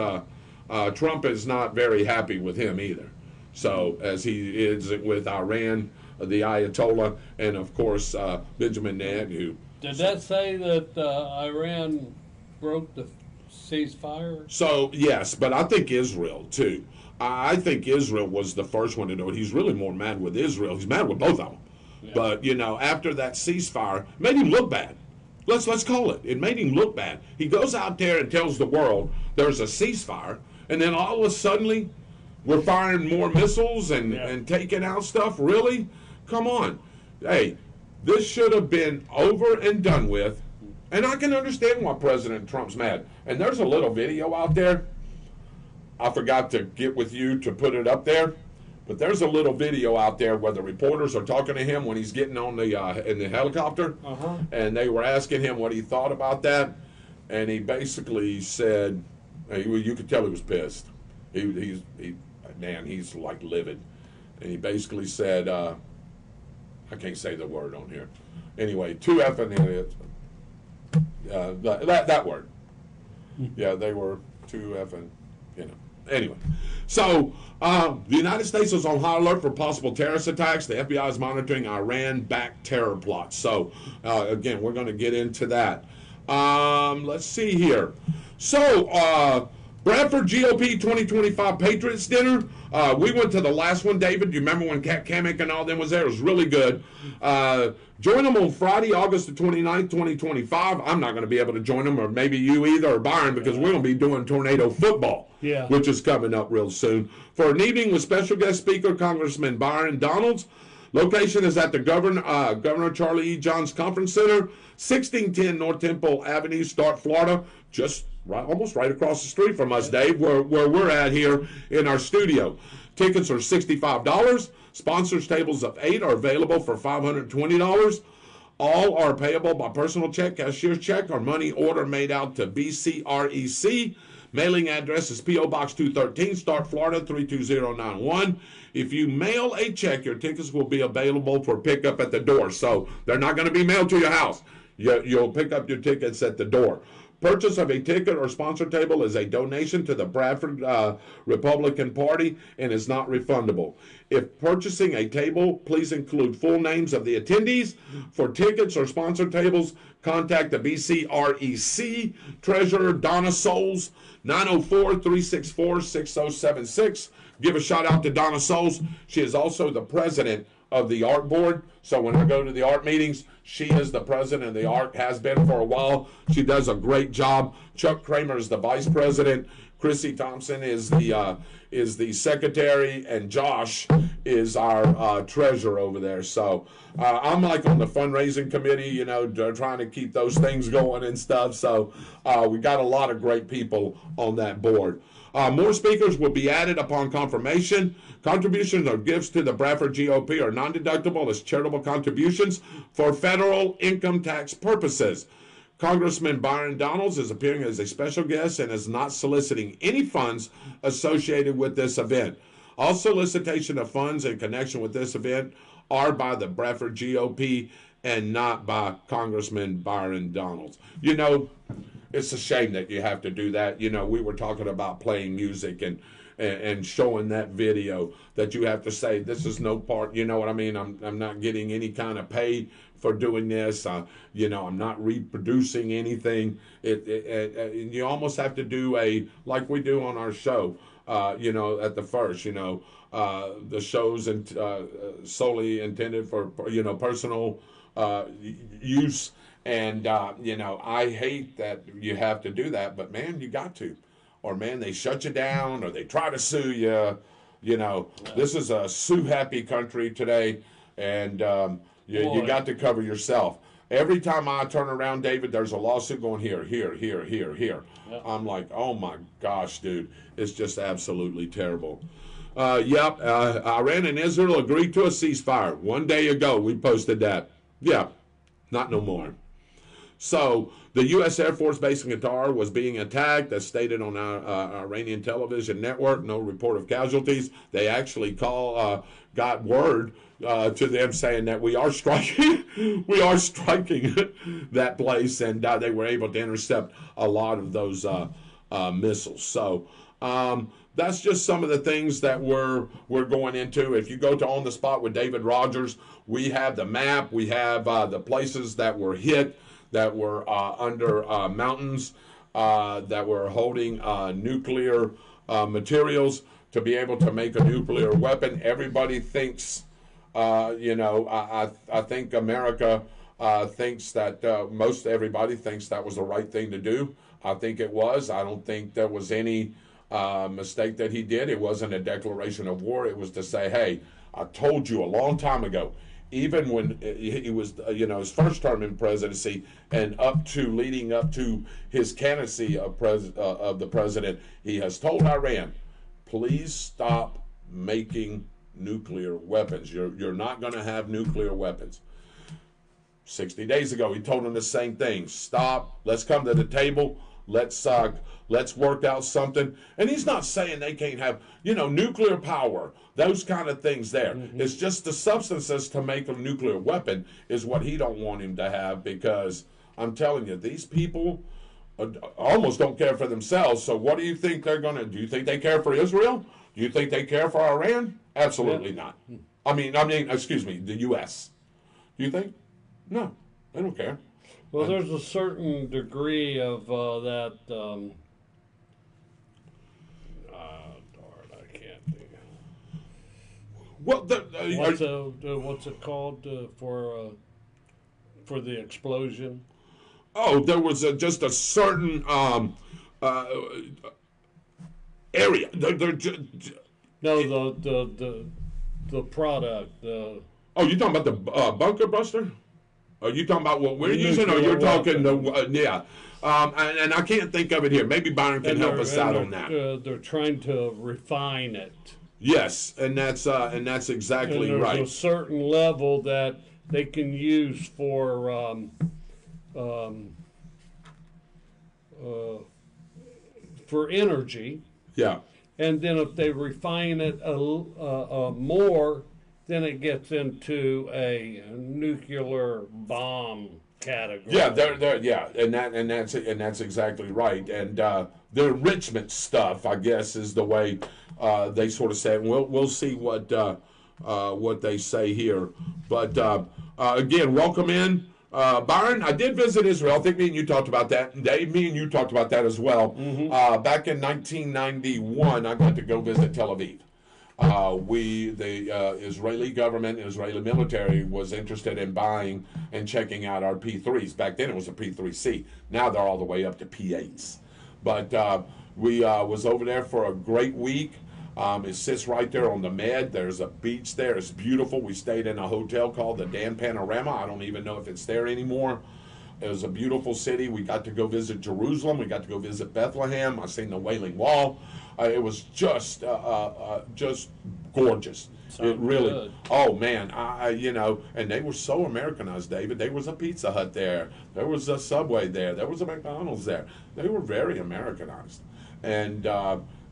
Trump is not very happy with him either. So as he is with Iran, the Ayatollah, and of course Benjamin Netanyahu. Did that say that Iran broke the ceasefire? So, yes, but I think Israel, too. I think Israel was the first one to do it. He's really more mad with Israel. He's mad with both of them. Yeah. But, after that ceasefire, it made him look bad. Let's call it. It made him look bad. He goes out there and tells the world there's a ceasefire, and then all of a sudden, we're firing more missiles and taking out stuff. Really? Come on. Hey, this should have been over and done with. And I can understand why President Trump's mad. And there's a little video out there. I forgot to get with you to put it up there. But there's a little video out there where the reporters are talking to him when he's getting on in the helicopter. And they were asking him what he thought about that. And he basically said, you could tell he was pissed. He's like livid. And he basically said, I can't say the word on here. Anyway, two effing idiots. That word. Yeah, they were two effing, Anyway, so the United States is on high alert for possible terrorist attacks. The FBI is monitoring Iran-backed terror plots. So, again, we're going to get into that. Let's see here. So, Bradford GOP 2025 Patriots Dinner. We went to the last one, David. Do you remember when Kat Kamek and all them was there? It was really good. Join them on Friday, August the 29th, 2025. I'm not going to be able to join them, or maybe you either, or Byron, because we're going to be doing tornado football, which is coming up real soon. For an evening with special guest speaker, Congressman Byron Donalds. Location is at the Governor Charlie E. Johns Conference Center, 1610 North Temple Avenue, Stark, Florida, just almost right across the street from us, Dave, where we're at here in our studio. Tickets are $65. Sponsors tables of 8 are available for $520. All are payable by personal check, cashier's check, or money order made out to BCREC. Mailing address is P.O. Box 213, Stark, Florida 32091. If you mail a check, your tickets will be available for pickup at the door. So they're not going to be mailed to your house. You'll pick up your tickets at the door. Purchase of a ticket or sponsor table is a donation to the Bradford Republican Party and is not refundable. If purchasing a table, please include full names of the attendees. For tickets or sponsor tables, contact the BCREC Treasurer Donna Souls, 904-364-6076. Give a shout out to Donna Souls. She is also the president of the art board. So when I go to the art meetings, she is the president of the art, has been for a while. She does a great job. Chuck Kramer is the vice president. Chrissy Thompson is the secretary, and Josh is our treasurer over there. So I'm like on the fundraising committee, trying to keep those things going and stuff. So we got a lot of great people on that board. More speakers will be added upon confirmation. Contributions or gifts to the Bradford GOP are non-deductible as charitable contributions for federal income tax purposes. Congressman Byron Donalds is appearing as a special guest and is not soliciting any funds associated with this event. All solicitation of funds in connection with this event are by the Bradford GOP and not by Congressman Byron Donalds. It's a shame that you have to do that. We were talking about playing music, and and showing that video that you have to say, this is no part, you know what I mean? I'm not getting any kind of pay for doing this. You know, I'm not reproducing anything. You almost have to do like we do on our show, you know, at the first, you know, the show's solely intended for, you know, personal use. And, you know, I hate that you have to do that, but man, you got to. Or man, they shut you down, or they try to sue you. You know, this is a sue-happy country today, and you got to cover yourself. Every time I turn around, David, there's a lawsuit going here. Yep. I'm like, oh my gosh, dude, it's just absolutely terrible. Iran and Israel agreed to a ceasefire. 1 day ago, we posted that. Yeah, not no more. So the U.S. Air Force base in Qatar was being attacked, as stated on our Iranian television network. No report of casualties. They actually got word to them saying that we are striking that place, and they were able to intercept a lot of those missiles. So that's just some of the things that we're going into. If you go to On the Spot with David Rodgers, we have the map. We have the places that were hit, that were under mountains, that were holding nuclear materials to be able to make a nuclear weapon. Everybody thinks, you know, I think America thinks that, most everybody thinks that was the right thing to do. I think it was. I don't think there was any mistake that he did. It wasn't a declaration of war. It was to say, hey, I told you a long time ago, even when he was, you know, his first term in presidency and leading up to his candidacy of the president, he has told Iran, please stop making nuclear weapons. You're not going to have nuclear weapons. 60 days ago, he told them the same thing. Stop. Let's come to the table. Let's work out something. And he's not saying they can't have, you know, nuclear power, those kind of things there. Mm-hmm. It's just the substances to make a nuclear weapon is what he don't want him to have, because I'm telling you, these people almost don't care for themselves. So what do you think they're going to do? You think they care for Israel? Do you think they care for Iran? Absolutely not. I mean, excuse me, the U.S. Do you think? No, they don't care. Well, there's a certain degree of that. Darn, I can't think. Well, what's it called for the explosion? Oh, there was just a certain area. No, the product. Oh, you talking about the bunker buster? Are you talking about what we're using, or you're talking yeah? And I can't think of it here. Maybe Byron can help us out on that. They're trying to refine it. Yes, and that's exactly and right. There's a certain level that they can use for energy. Yeah. And then if they refine it more, then it gets into a nuclear bomb category. Yeah, and that's exactly right. And the enrichment stuff, I guess, is the way they sort of say it. We'll see what they say here. But again, welcome in. Byron, I did visit Israel. I think me and you talked about that. Dave, me and you talked about that as well. Mm-hmm. Back in 1991, I got to go visit Tel Aviv. The Israeli government, Israeli military was interested in buying and checking out our P3s. Back then it was a P3C. Now they're all the way up to P8s. But we was over there for a great week. It sits right there on the Med. There's a beach there. It's beautiful. We stayed in a hotel called the Dan Panorama. I don't even know if it's there anymore. It was a beautiful city. We got to go visit Jerusalem. We got to go visit Bethlehem. I seen the Wailing Wall. It was just gorgeous. It really. Good. Oh man, and they were so Americanized, David. There was a Pizza Hut there. There was a Subway there. There was a McDonald's there. They were very Americanized, and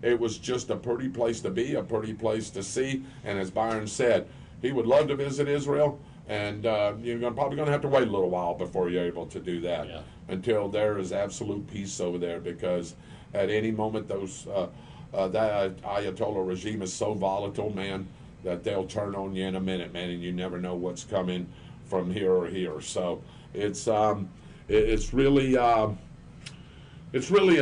it was just a pretty place to be, a pretty place to see. And as Byron said, he would love to visit Israel. And you're probably going to have to wait a little while before you're able to do that, until there is absolute peace over there, because at any moment those that Ayatollah regime is so volatile, man, that they'll turn on you in a minute, man, and you never know what's coming from here or here. So it's really a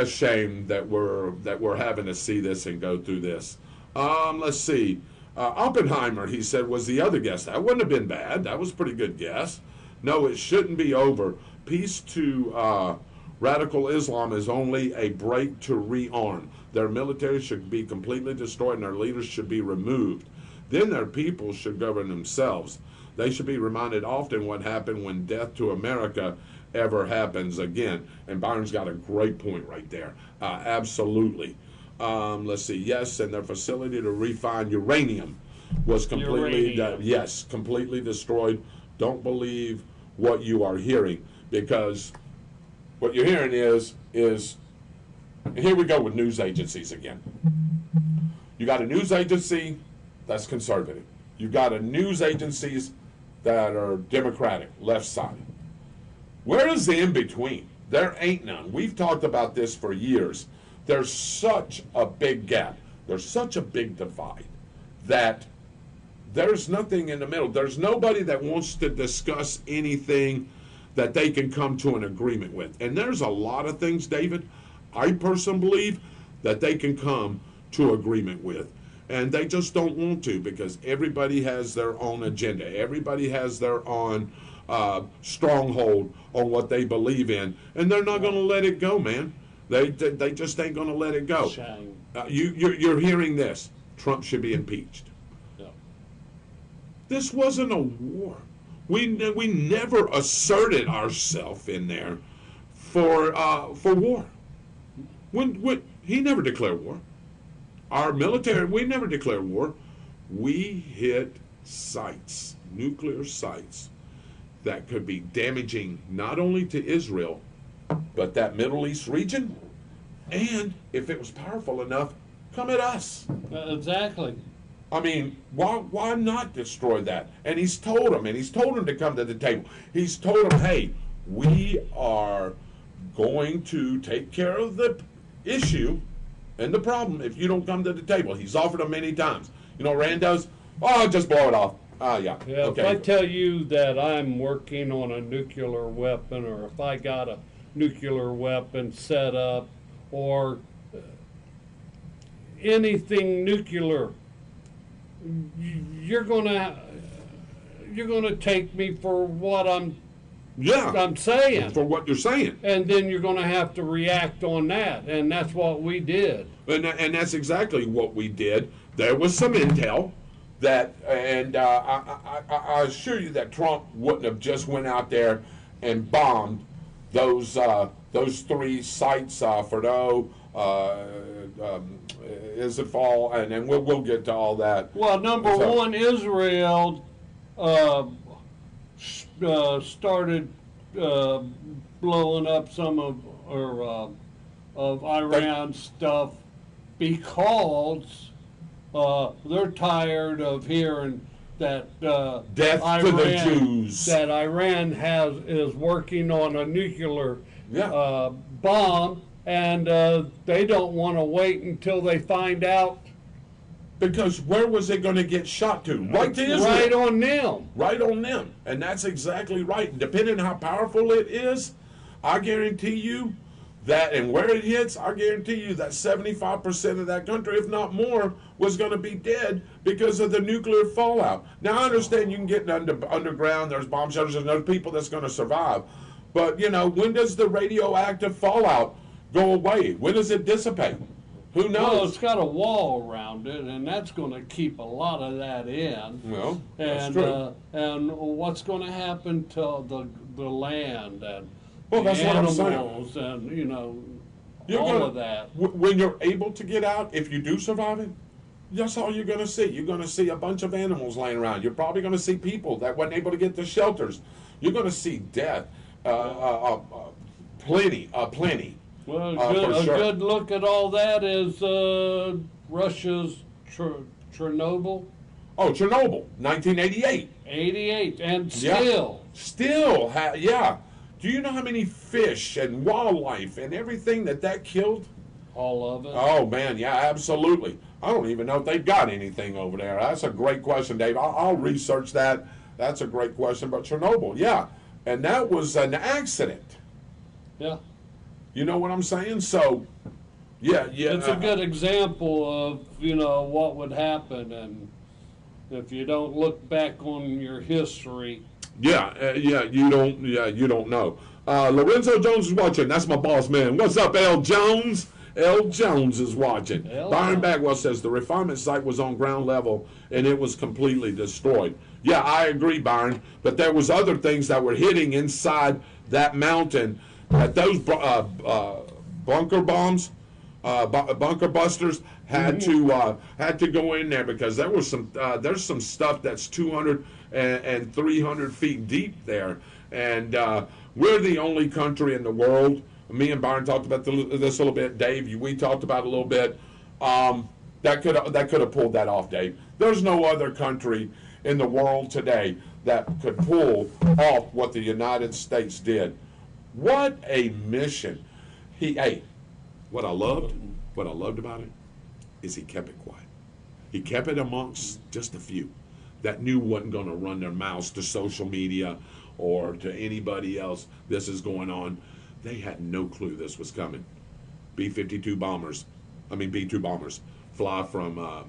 shame that we're having to see this and go through this. Let's see. Oppenheimer, he said, was the other guess. That wouldn't have been bad. That was a pretty good guess. No, it shouldn't be over. Peace to radical Islam is only a break to rearm. Their military should be completely destroyed and their leaders should be removed. Then their people should govern themselves. They should be reminded often what happened when death to America ever happens again. And Byron's got a great point right there. Absolutely. Let's see. Yes, and their facility to refine uranium was completely, completely destroyed. Don't believe what you are hearing, because what you're hearing is here we go with news agencies again. You got a news agency that's conservative. You got a news agencies that are Democratic, left side. Where is the in between? There ain't none. We've talked about this for years. There's such a big gap. There's such a big divide that there's nothing in the middle. There's nobody that wants to discuss anything that they can come to an agreement with. And there's a lot of things, David, I personally believe that they can come to agreement with. And they just don't want to, because everybody has their own agenda. Everybody has their own stronghold on what they believe in. And they're not going to let it go, man. They just ain't going to let it go. You're hearing this. Trump should be impeached. No. This wasn't a war. We never asserted ourselves in there for war. When he never declared war. Our military, we never declared war. We hit sites, nuclear sites, that could be damaging not only to Israel, but that Middle East region, and if it was powerful enough, come at us. Exactly. I mean, why not destroy that? And he's told them to come to the table. He's told them, hey, we are going to take care of the issue and the problem if you don't come to the table. He's offered them many times. You know what Rand does? Oh, just blow it off. Yeah, okay. If I tell you that I'm working on a nuclear weapon, or if I got a nuclear weapon set up, or anything nuclear, you're gonna take me for what I'm saying. For what you're saying. And then you're going to have to react on that, and that's what we did. And that's exactly what we did. There was some intel that, and I assure you that Trump wouldn't have just went out there and bombed those three sites, Fordo, Isafal, and then we'll get to all that. Well, number one, Israel started blowing up some of Iran's stuff because they're tired of hearing that death Iran, to the Jews. That Iran is working on a nuclear bomb, and they don't want to wait until they find out. Because where was it going to get shot to? Right to Israel. Right on them. Right on them. And that's exactly right. And depending on how powerful it is, I guarantee you that, and where it hits, I guarantee you that 75% of that country, if not more, was going to be dead because of the nuclear fallout. Now, I understand you can get underground, there's bomb shelters, and there's people that's going to survive. But, you know, when does the radioactive fallout go away? When does it dissipate? Who knows? Well, it's got a wall around it, and that's going to keep a lot of that in. Well, that's true. And what's going to happen to the land and that's animals what I'm saying. And, you know, of that. When you're able to get out, if you do survive it, that's all you're going to see. You're going to see a bunch of animals laying around. You're probably going to see people that weren't able to get to shelters. You're going to see death. Plenty. Well, a good look at all that is Russia's Chernobyl. Oh, Chernobyl, 1988. 88, and still. Yeah. Do you know how many fish and wildlife and everything that killed? All of it? Oh, man, yeah, absolutely. I don't even know if they've got anything over there. That's a great question, Dave. I'll research that. That's a great question. But Chernobyl, yeah. And that was an accident. Yeah. You know what I'm saying? So, yeah. It's a good example of, what would happen. And if you don't look back on your history. You don't know. Lorenzo Jones is watching. That's my boss man. What's up, L. Jones? L. Jones is watching. Byron Bagwell says the refinement site was on ground level and it was completely destroyed. Yeah, I agree, Byron. But there was other things that were hitting inside that mountain. That those bunker bombs, bunker busters had to go in there because there was there's some stuff that's 200 and 300 feet deep there, and we're the only country in the world. Me and Byron talked about this a little bit. Dave, we talked about it a little bit. That could have pulled that off, Dave. There's no other country in the world today that could pull off what the United States did. What a mission! What I loved about it is he kept it quiet. He kept it amongst just a few that knew wasn't going to run their mouths to social media or to anybody else. This is going on. They had no clue this was coming. B-2 bombers fly from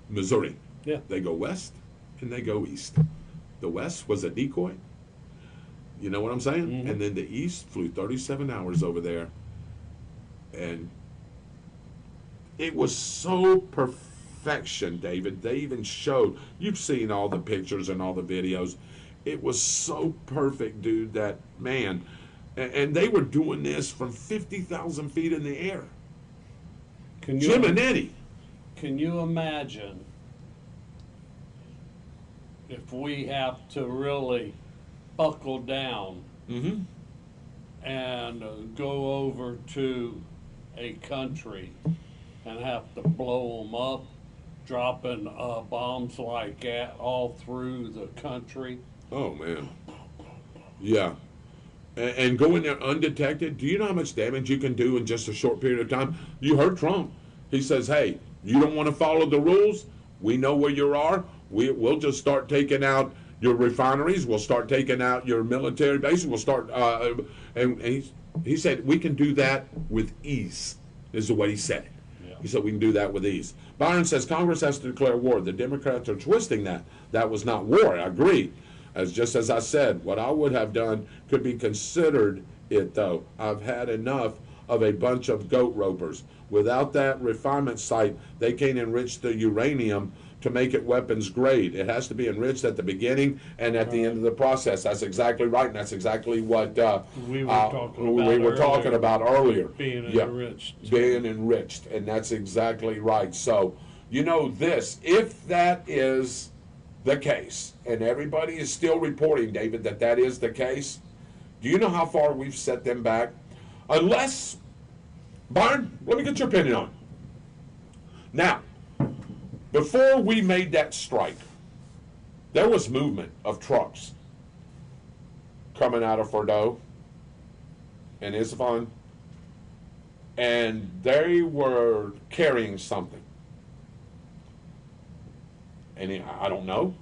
Missouri. Yeah. They go west and they go east. The west was a decoy. You know what I'm saying? Mm-hmm. And then the east flew 37 hours over there. And it was so perfection, David. They even showed, you've seen all the pictures and all the videos. It was so perfect, dude, that, man. And they were doing this from 50,000 feet in the air. Jim and Eddie. Can you imagine if we have to really buckle down and go over to a country and have to blow them up, dropping bombs like that all through the country? Oh, man. Yeah. And go in there undetected. Do you know how much damage you can do in just a short period of time? You heard Trump. He says, hey, you don't want to follow the rules? We know where you are. We'll just start taking out your refineries. We'll start taking out your military bases. We'll start, and he said, we can do that with ease, is the way he said it. Yeah. He said, we can do that with ease. Byron says, Congress has to declare war. The Democrats are twisting that. That was not war. I agree. Just as I said, what I would have done could be considered it, though. I've had enough of a bunch of goat ropers. Without that refinement site, they can't enrich the uranium to make it weapons grade. It has to be enriched at the beginning and at the end of the process. That's exactly right, and that's exactly what we were talking about earlier. Being enriched. Being enriched, and that's exactly right. So, if that is the case, and everybody is still reporting, David, that is the case, do you know how far we've set them back? Unless, Byron, let me get your opinion on it. Now, before we made that strike, there was movement of trucks coming out of Fordo and Isfahan, and they were carrying something. And I don't know.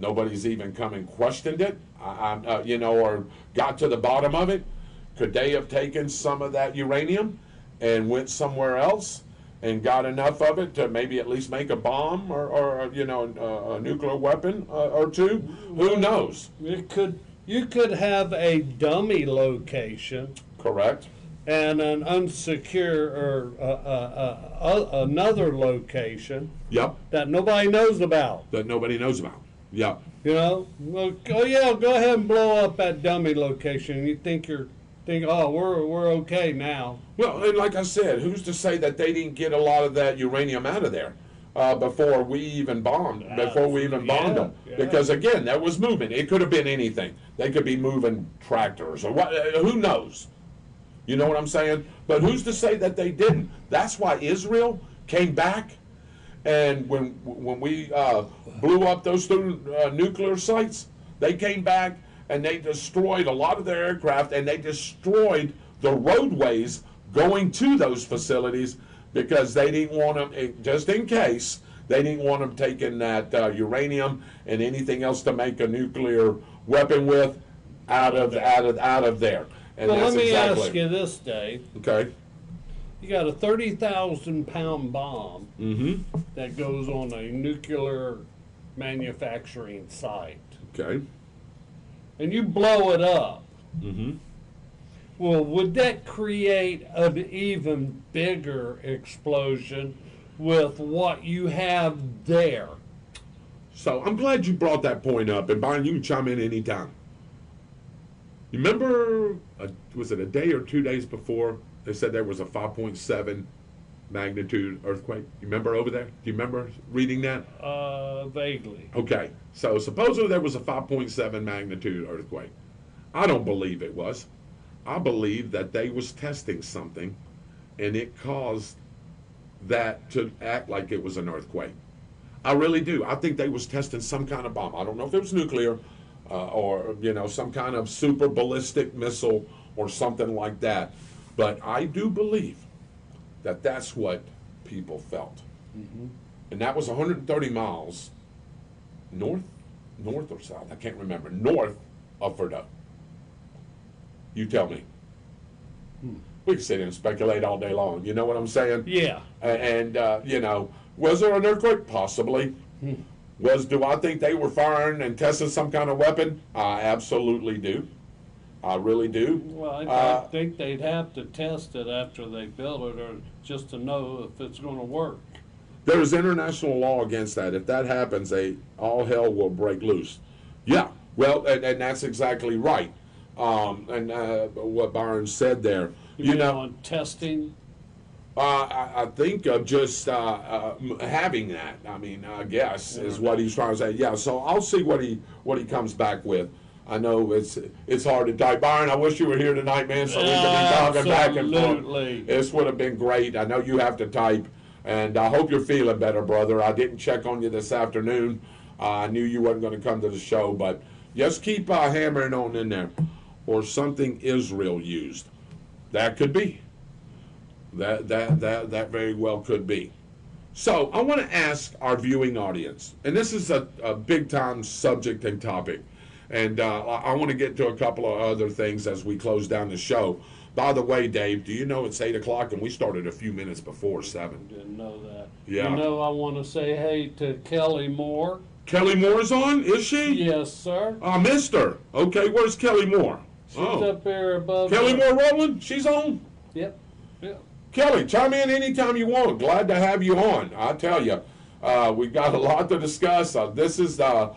Nobody's even come and questioned it, or got to the bottom of it. Could they have taken some of that uranium and went somewhere else and got enough of it to maybe at least make a bomb or a nuclear weapon or two? Who knows? You could have a dummy location. Correct. And an unsecure or another location. Yep. That nobody knows about. Yep. Go ahead and blow up that dummy location. You think we're okay now. Well, and like I said, who's to say that they didn't get a lot of that uranium out of there before we even bombed them? Yeah. Because again, there was movement. It could have been anything. They could be moving tractors or what? Who knows? You know what I'm saying? But who's to say that they didn't? That's why Israel came back, and when we blew up those two nuclear sites, they came back and they destroyed a lot of their aircraft, and they destroyed the roadways going to those facilities because they didn't want them, just in case, they didn't want them taking that uranium and anything else to make a nuclear weapon with out of there. And well, that's let me exactly, ask you this, Dave. Okay. You got a 30,000-pound bomb that goes on a nuclear manufacturing site. Okay. And you blow it up. Well, would that create an even bigger explosion with what you have there? So I'm glad you brought that point up, and Byron, you can chime in anytime. You remember, was it a day or 2 days before, they said there was a 5.7 magnitude earthquake? You remember over there? Do you remember reading that? Vaguely. Okay, so supposedly there was a 5.7 magnitude earthquake. I don't believe it was. I believe that they was testing something, and it caused that to act like it was an earthquake. I really do. I think they was testing some kind of bomb. I don't know if it was nuclear or, some kind of super ballistic missile or something like that. But I do believe that that's what people felt. And that was 130 miles north or south, I can't remember, north of Verdun. You tell me. We can sit here and speculate all day long. You know what I'm saying? Yeah. And was there an earthquake? Possibly. Do I think they were firing and testing some kind of weapon? I absolutely do. I really do. Well, I think they'd have to test it after they build it, or just to know if it's going to work. There's international law against that. If that happens, all hell will break loose. Yeah, well, and that's exactly right. And what Byron said there. You know, on testing? I think of just having that. I mean, I guess is what he's trying to say. Yeah, so I'll see what he comes back with. I know it's hard to type. Byron, I wish you were here tonight, man, so we could be talking back and forth. This would have been great. I know you have to type, and I hope you're feeling better, brother. I didn't check on you this afternoon. I knew you wasn't going to come to the show, but just keep hammering on in there. Or something Israel used. That could be. That very well could be. So I want to ask our viewing audience, and this is a big-time subject and topic, and I want to get to a couple of other things as we close down the show. By the way, Dave, do you know it's 8 o'clock, and we started a few minutes before 7? Didn't know that. Yeah. I want to say hey to Kelly Moore. Kelly Moore's on, is she? Yes, sir. I missed her. Okay, where's Kelly Moore? She's up there above. Kelly Moore Rowland, she's on? Yep. Kelly, chime in anytime you want. Glad to have you on. I tell you, we've got a lot to discuss. This is a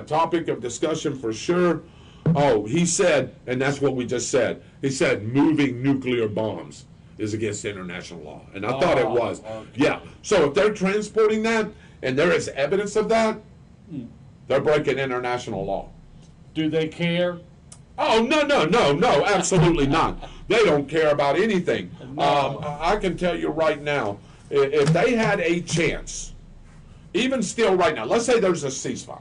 topic of discussion for sure. Oh, he said, and that's what we just said. He said moving nuclear bombs is against international law. And I thought it was. Okay. Yeah. So if they're transporting that and there is evidence of that, they're breaking international law. Do they care? Oh, no, absolutely not. They don't care about anything. No. I can tell you right now, if they had a chance, even still right now, let's say there's a ceasefire,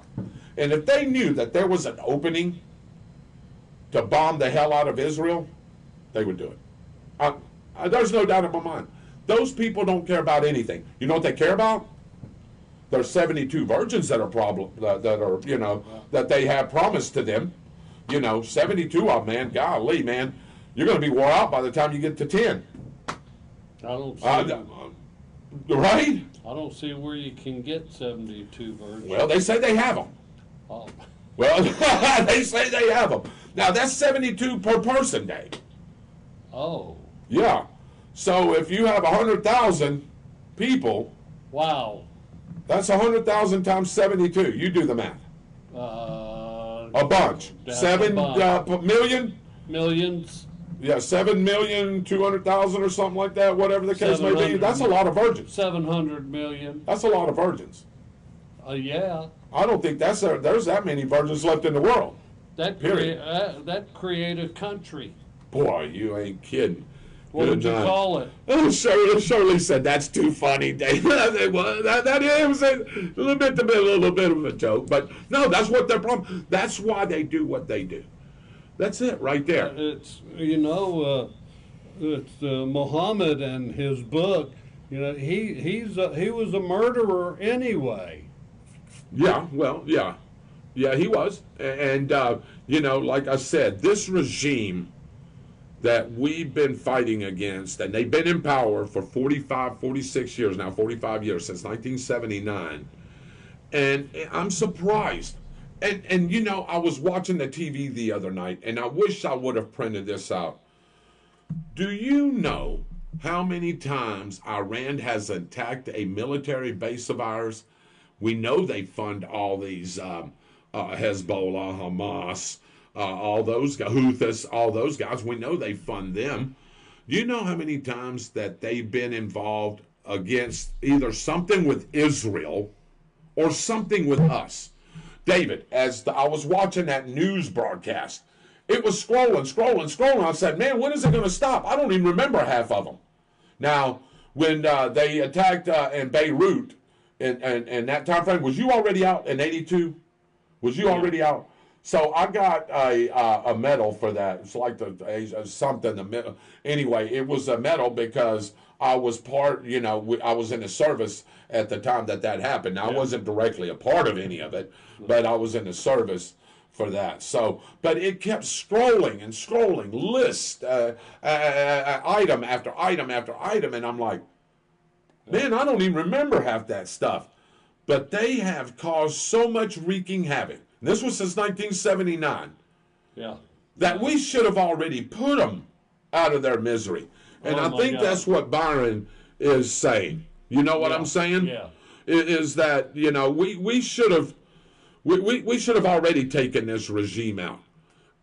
and if they knew that there was an opening to bomb the hell out of Israel, they would do it. There's no doubt in my mind. Those people don't care about anything. You know what they care about? There's 72 virgins that are that they have promised to them. 72 of them, man. Golly, man. You're going to be wore out by the time you get to 10. I don't see. Right? I don't see where you can get 72 virgins. Well, they say they have them. Oh. Well, they say they have them. Now, that's 72 per person, Dave. Oh. Yeah. So if you have 100,000 people. Wow. That's 100,000 times 72. You do the math. A bunch. 7 million? Millions. Yeah, 7,200,000 or something like that, whatever the case may be. That's a lot of virgins. 700 million. That's a lot of virgins. Yeah. I don't think there's that many virgins left in the world. That create a country. Boy, you ain't kidding. What would you call it? Oh, Shirley said that's too funny, Dave. It was a little bit of a joke, but no, that's what their problem. That's why they do what they do. That's it, right there. It's it's Muhammad and his book. You know, he was a murderer anyway. Yeah, well, yeah. Yeah, he was. And, you know, like I said, this regime that we've been fighting against, and they've been in power for 45, 46 years now, 45 years, since 1979. And I'm surprised. And you know, I was watching the TV the other night, and I wish I would have printed this out. Do you know how many times Iran has attacked a military base of ours? We know they fund all these Hezbollah, Hamas, all those guys, Houthis, all those guys. We know they fund them. Do you know how many times that they've been involved against either something with Israel or something with us? David, I was watching that news broadcast, it was scrolling. I said, man, when is it going to stop? I don't even remember half of them. Now, when they attacked in Beirut, and that time frame, was you already out in '82? Was you already out? So I got a medal for that. It's like something. Anyway, it was a medal because I was part. You know, I was in the service at the time that happened. Now, I wasn't directly a part of any of it, but I was in the service for that. So, but it kept scrolling, list item after item after item, and I'm like, man, I don't even remember half that stuff. But they have caused so much wreaking havoc. This was since 1979. Yeah. That we should have already put them out of their misery. And I think that's what Byron is saying. You know what I'm saying? Yeah. Is that, you know, we should have already taken this regime out.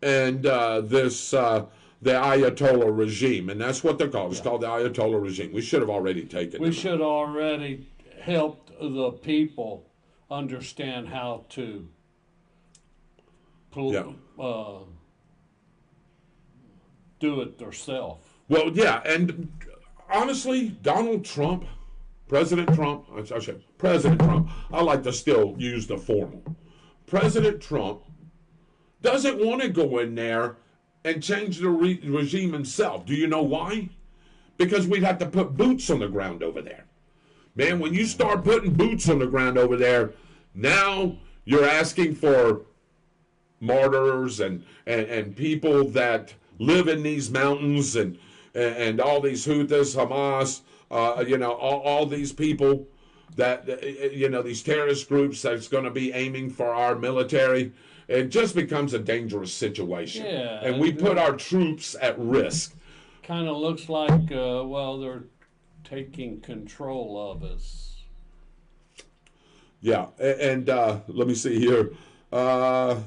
And the Ayatollah regime, and that's what they're called. It's called the Ayatollah regime. We should have already taken it. We should already helped the people understand how to do it themselves. Well, yeah, and honestly, President Trump, I like to still use the formal. President Trump doesn't want to go in there and change the regime himself. Do you know why? Because we'd have to put boots on the ground over there. Man, when you start putting boots on the ground over there, now you're asking for martyrs and people that live in these mountains and all these Houthis, Hamas, you know, all these people that, you know, these terrorist groups that's going to be aiming for our military. It just becomes a dangerous situation. Yeah, and we put our troops at risk. Kind of looks like, they're taking control of us. Yeah, and let me see here. No,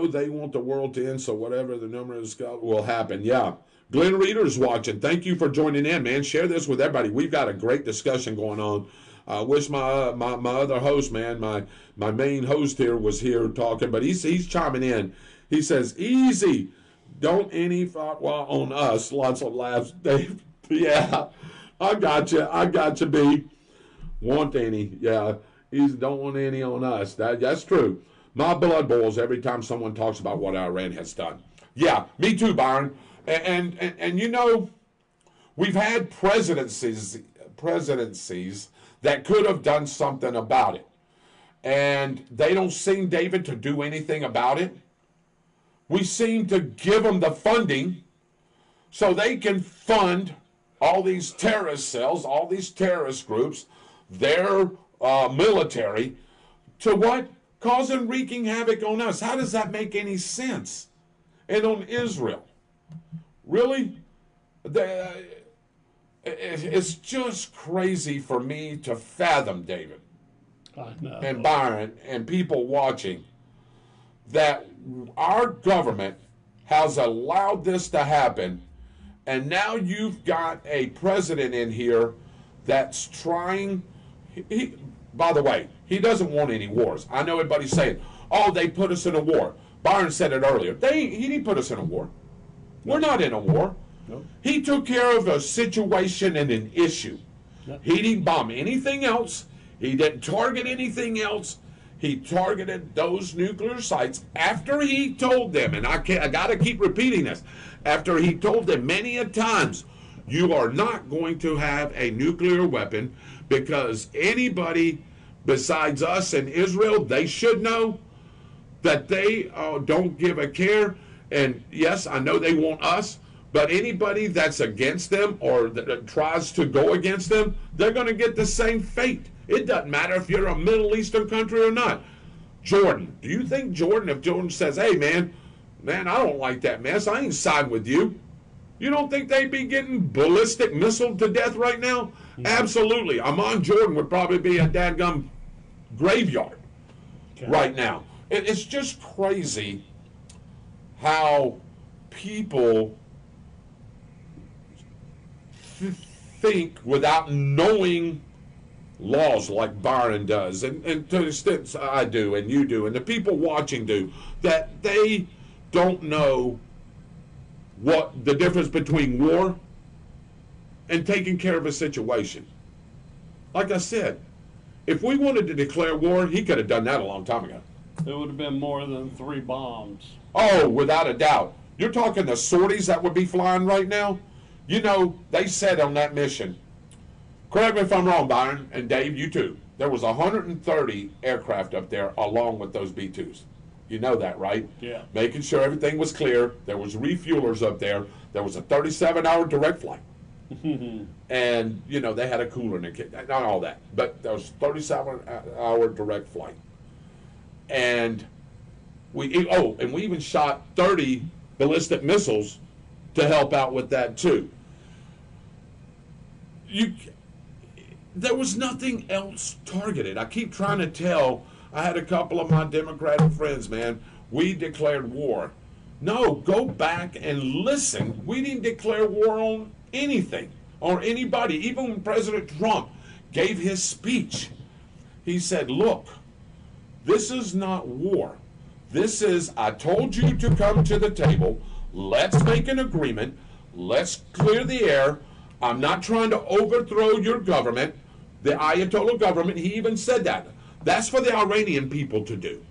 they want the world to end, so whatever the number is will happen. Yeah. Glenn Reeder's watching. Thank you for joining in, man. Share this with everybody. We've got a great discussion going on. I wish my other host, man, my main host here was here talking, but he's chiming in. He says, easy. Don't any fatwa on us. Lots of laughs, Dave. Yeah, I got you, B. Want any. Yeah, don't want any on us. That's true. My blood boils every time someone talks about what Iran has done. Yeah, me too, Byron. And you know, we've had presidencies that could have done something about it. And they don't seem, David, to do anything about it. We seem to give them the funding so they can fund all these terrorist cells, all these terrorist groups, their military, to what? Causing wreaking havoc on us. How does that make any sense? And on Israel. Really? It's just crazy for me to fathom, David, I know. and Byron, and people watching, that our government has allowed this to happen, and now you've got a president in here that's trying. By the way, he doesn't want any wars. I know everybody's saying, oh, they put us in a war. Byron said it earlier. He didn't put us in a war. We're not in a war. No. He took care of a situation and an issue. No. He didn't bomb anything else. He didn't target anything else. He targeted those nuclear sites after he told them, and I got to keep repeating this, after he told them many a times, you are not going to have a nuclear weapon because anybody besides us and Israel, they should know that they don't give a care. And yes, I know they want us, but anybody that's against them or that tries to go against them, they're going to get the same fate. It doesn't matter if you're a Middle Eastern country or not. Jordan, do you think Jordan, if Jordan says, hey, man, I don't like that mess, I ain't siding with you, you don't think they'd be getting ballistic missile to death right now? Absolutely. Amon Jordan would probably be a dadgum graveyard right now. It's just crazy how people think without knowing laws like Byron does, and to the extent I do, and you do, and the people watching do, that they don't know what the difference between war and taking care of a situation. Like I said, if we wanted to declare war, he could have done that a long time ago. There would have been more than 3 bombs. Oh, without a doubt. You're talking the sorties that would be flying right now? You know, they said on that mission, correct me if I'm wrong, Byron, and Dave, you too, there was 130 aircraft up there along with those B-2s. You know that, right? Yeah. Making sure everything was clear. There was refuelers up there. There was a 37-hour direct flight. And, you know, they had a cooler in the kit. Not all that. But there was 37-hour direct flight. And we even shot 30 ballistic missiles to help out with that, too. There was nothing else targeted. I keep trying to tell. I had a couple of my Democratic friends, man, we declared war. No, go back and listen. We didn't declare war on anything or anybody. Even when President Trump gave his speech, he said, look, this is not war. This is, I told you to come to the table. Let's make an agreement. Let's clear the air. I'm not trying to overthrow your government, the Ayatollah government. He even said that. That's for the Iranian people to do.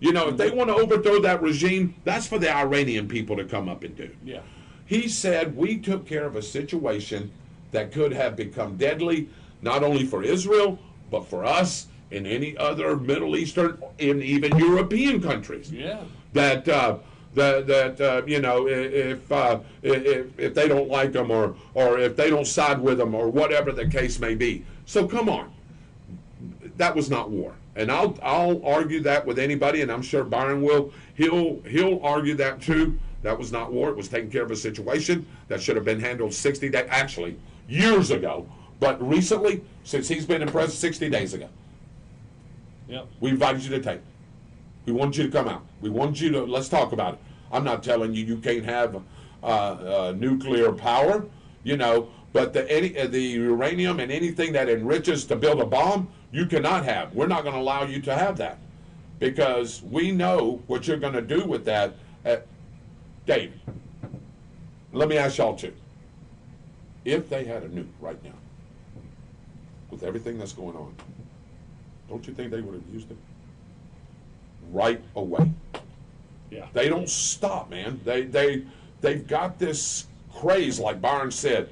You know, if they want to overthrow that regime, that's for the Iranian people to come up and do. Yeah. He said we took care of a situation that could have become deadly, not only for Israel, but for us and any other Middle Eastern and even European countries. Yeah. That you know, if they don't like them or if they don't side with them or whatever the case may be. So come on. That was not war, and I'll argue that with anybody, and I'm sure Byron will. He'll argue that too. That was not war. It was taking care of a situation that should have been handled 60 days, actually years ago, but recently, since he's been in prison, 60 days ago. Yep. We invited you to tape. We want you to come out. We want you to, let's talk about it. I'm not telling you can't have nuclear power, you know, but the uranium and anything that enriches to build a bomb, you cannot have. We're not going to allow you to have that because we know what you're going to do with that. Dave, let me ask y'all too. If they had a nuke right now, with everything that's going on, don't you think they would have used it right away? Yeah. They don't stop, man. They've got this craze, like Byron said.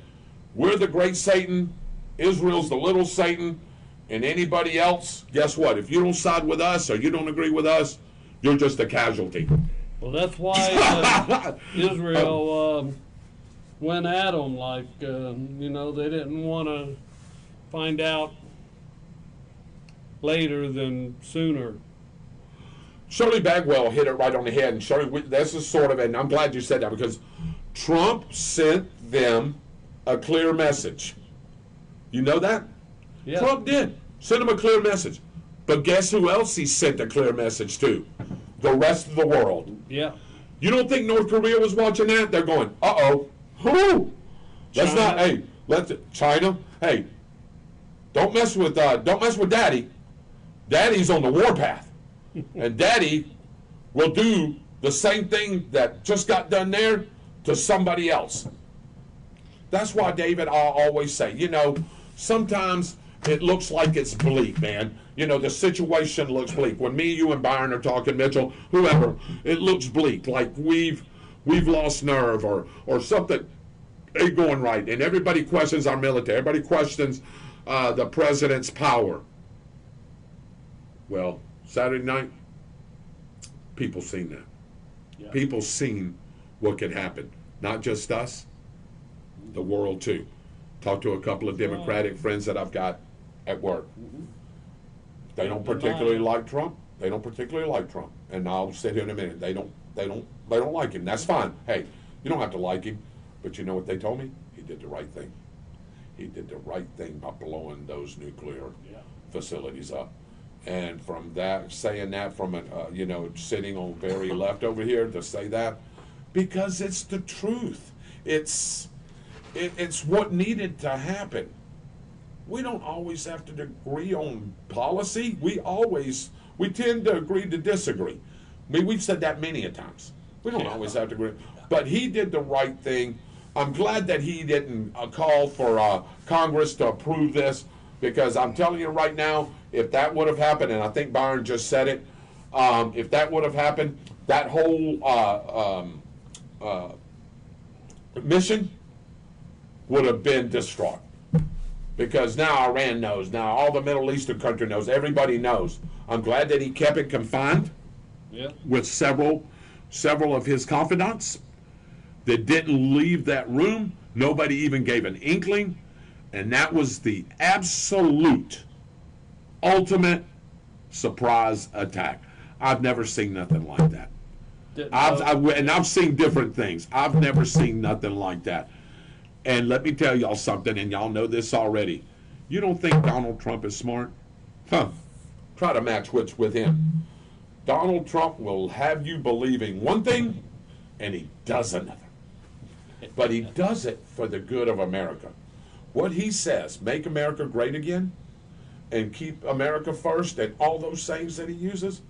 We're the great Satan, Israel's the little Satan, and anybody else, guess what? If you don't side with us or you don't agree with us, you're just a casualty. Well, that's why Israel went at them like, you know, they didn't want to find out later than sooner. Shirley Bagwell hit it right on the head, and Shirley, this is sort of, and I'm glad you said that because Trump sent them a clear message. You know that? Yeah. Trump did. Send them a clear message. But guess who else he sent a clear message to? The rest of the world. Yeah. You don't think North Korea was watching that? They're going, uh-oh. Who? Let's not, hey, China, hey, don't mess with Daddy. Daddy's on the warpath. And Daddy will do the same thing that just got done there to somebody else. That's why, David, I always say, you know, sometimes it looks like it's bleak, man. You know, the situation looks bleak. When me, you, and Byron are talking, Mitchell, whoever, it looks bleak, like we've lost nerve or something ain't going right. And everybody questions our military. Everybody questions the president's power. Well, Saturday night, people seen that. Yeah. People seen what could happen. Not just us, the world too. Talked to a couple of Democratic friends that I've got at work. They don't particularly like Trump. They don't particularly like Trump. And I'll sit here in a minute. They don't like him. That's fine. Hey, you don't have to like him. But you know what they told me? He did the right thing. He did the right thing by blowing those nuclear facilities up. And from that, saying that from sitting on very left over here to say that, because it's the truth. It's what needed to happen. We don't always have to agree on policy. We tend to agree to disagree. I mean, we've said that many a times. We don't always have to agree. But he did the right thing. I'm glad that he didn't call for Congress to approve this, because I'm telling you right now, if that would have happened, and I think Byron just said it, if that would have happened, that whole mission would have been distraught. Because now Iran knows, now all the Middle Eastern country knows, everybody knows. I'm glad that he kept it confined with several of his confidants that didn't leave that room. Nobody even gave an inkling. And that was the absolute, ultimate surprise attack. I've never seen nothing like that. I've seen different things. I've never seen nothing like that. And let me tell y'all something, and y'all know this already. You don't think Donald Trump is smart? Huh. Try to match wits with him. Donald Trump will have you believing one thing, and he does another. But he does it for the good of America. What he says, make America great again, and keep America first, and all those sayings that he uses,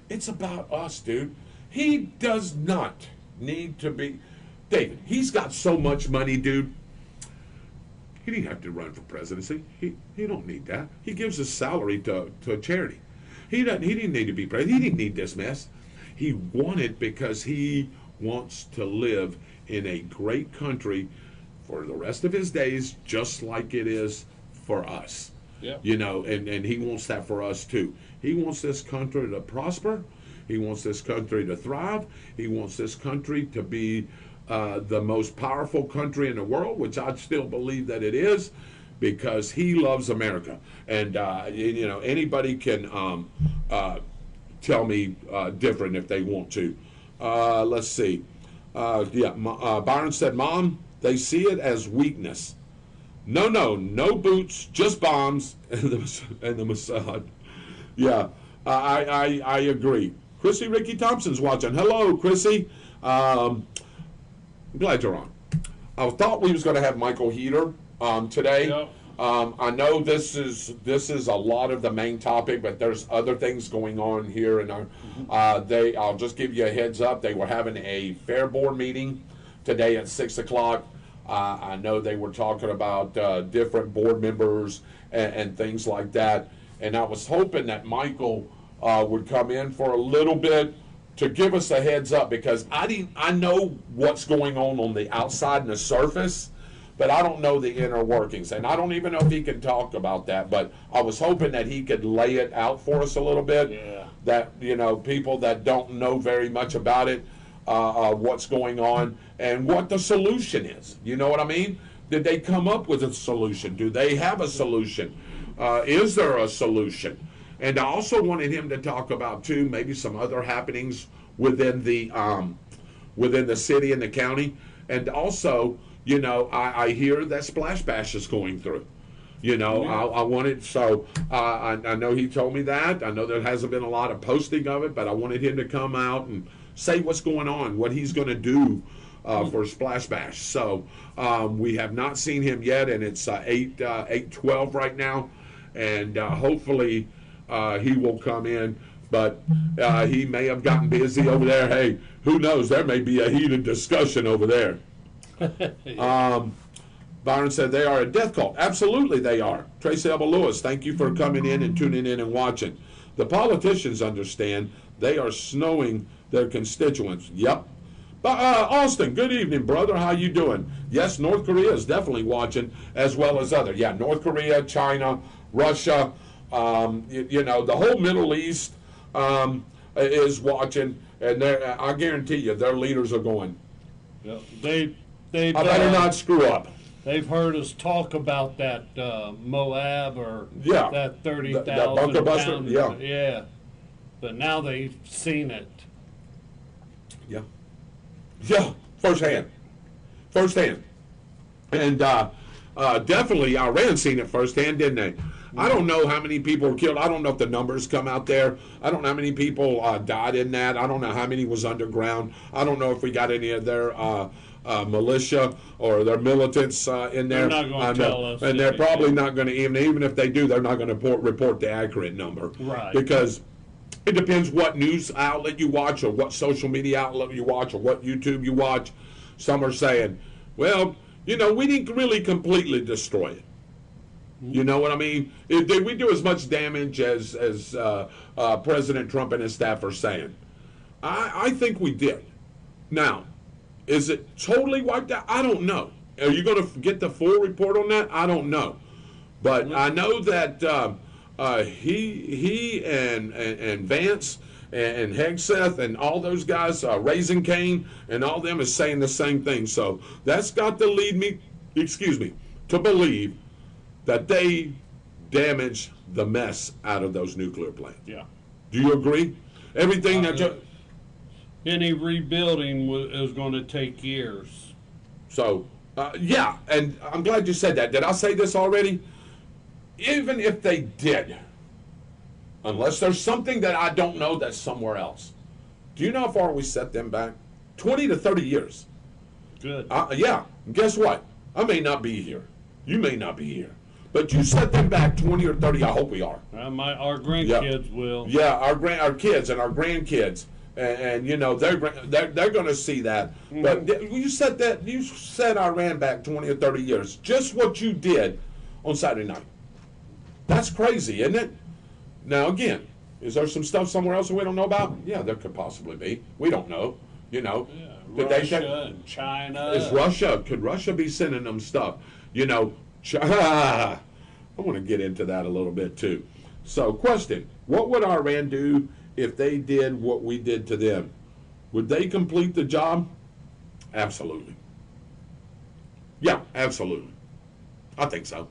it's about us, dude. He does not need to be... David, he's got so much money, dude. He didn't have to run for presidency. He don't need that. He gives his salary to a charity. He didn't need to be president. He didn't need this mess. He won it because he wants to live in a great country for the rest of his days, just like it is for us. Yeah. You know, and he wants that for us too. He wants this country to prosper. He wants this country to thrive. He wants this country to be the most powerful country in the world, which I still believe that it is, because he loves America. And anybody can tell me different if they want to. Let's see. Byron said, Mom, they see it as weakness. No boots, just bombs, and the Mossad. Yeah, I agree. Chrissy Ricky Thompson's watching. Hello, Chrissy. I'm glad you're on. I thought we was going to have Michael Heater today. Yeah. I know this is a lot of the main topic, but there's other things going on here, and I'll just give you a heads up. They were having a fair board meeting today at 6 o'clock. I know they were talking about different board members and things like that, and I was hoping that Michael would come in for a little bit to give us a heads up, because I know what's going on the outside and the surface, but I don't know the inner workings, and I don't even know if he can talk about that. But I was hoping that he could lay it out for us a little bit. Yeah. That people that don't know very much about it, what's going on and what the solution is. You know what I mean? Did they come up with a solution? Do they have a solution? Is there a solution? And I also wanted him to talk about too, maybe some other happenings within the city and the county. And also, I hear that Splash Bash is going through. I wanted, so I know he told me that. I know there hasn't been a lot of posting of it, but I wanted him to come out and say what's going on, what he's going to do for Splash Bash. So we have not seen him yet, and it's 8:12 right now, and hopefully he will come in. But he may have gotten busy over there. Hey, who knows? There may be a heated discussion over there. Byron said they are a death cult. Absolutely they are. Tracy Elba Lewis, thank you for coming in and tuning in and watching. The politicians understand they are snowing their constituents. Yep. Austin, good evening, brother. How you doing? Yes, North Korea is definitely watching, as well as other. Yeah, North Korea, China, Russia, the whole Middle East is watching, and I guarantee you their leaders are going, Yeah, I better not screw up. They've heard us talk about that Moab or Yeah, that 30,000 that bunker buster. pound, Yeah. yeah. But now they've seen it. Yeah. Yeah, firsthand. And definitely Iran seen it firsthand, didn't they? I don't know how many people were killed. I don't know if the numbers come out there. I don't know how many people died in that. I don't know how many was underground. I don't know if we got any of their militia or their militants in there. They're not going to tell us. And they're probably not going to, even if they do, they're not going to report the accurate number. Right. Because it depends what news outlet you watch or what social media outlet you watch or what YouTube you watch. Some are saying, well, we didn't really completely destroy it. You know what I mean? Did we do as much damage as President Trump and his staff are saying? I think we did. Now, is it totally wiped out? I don't know. Are you going to get the full report on that? I don't know. But I know that he and Vance and Hegseth and all those guys, Raising Cane and all them is saying the same thing. So that's got to lead me, to believe that they damaged the mess out of those nuclear plants. Yeah. Do you agree? Everything any rebuilding is going to take years. So, yeah, and I'm glad you said that. Did I say this already? Even if they did, unless there's something that I don't know that's somewhere else, do you know how far we set them back? 20 to 30 years. Good. Yeah, guess what? I may not be here. You may not be here. But you set them back 20 or 30, I hope we are. Our grandkids will. Yeah, our kids and our grandkids. And they're going to see that. Mm-hmm. But you set Iran back 20 or 30 years. Just what you did on Saturday night. That's crazy, isn't it? Now, again, is there some stuff somewhere else that we don't know about? Yeah, there could possibly be. We don't know. Yeah, Russia and China. Could Russia be sending them stuff? I want to get into that a little bit too. So, question, what would Iran do if they did what we did to them? Would they complete the job? Absolutely. Yeah, absolutely. I think so.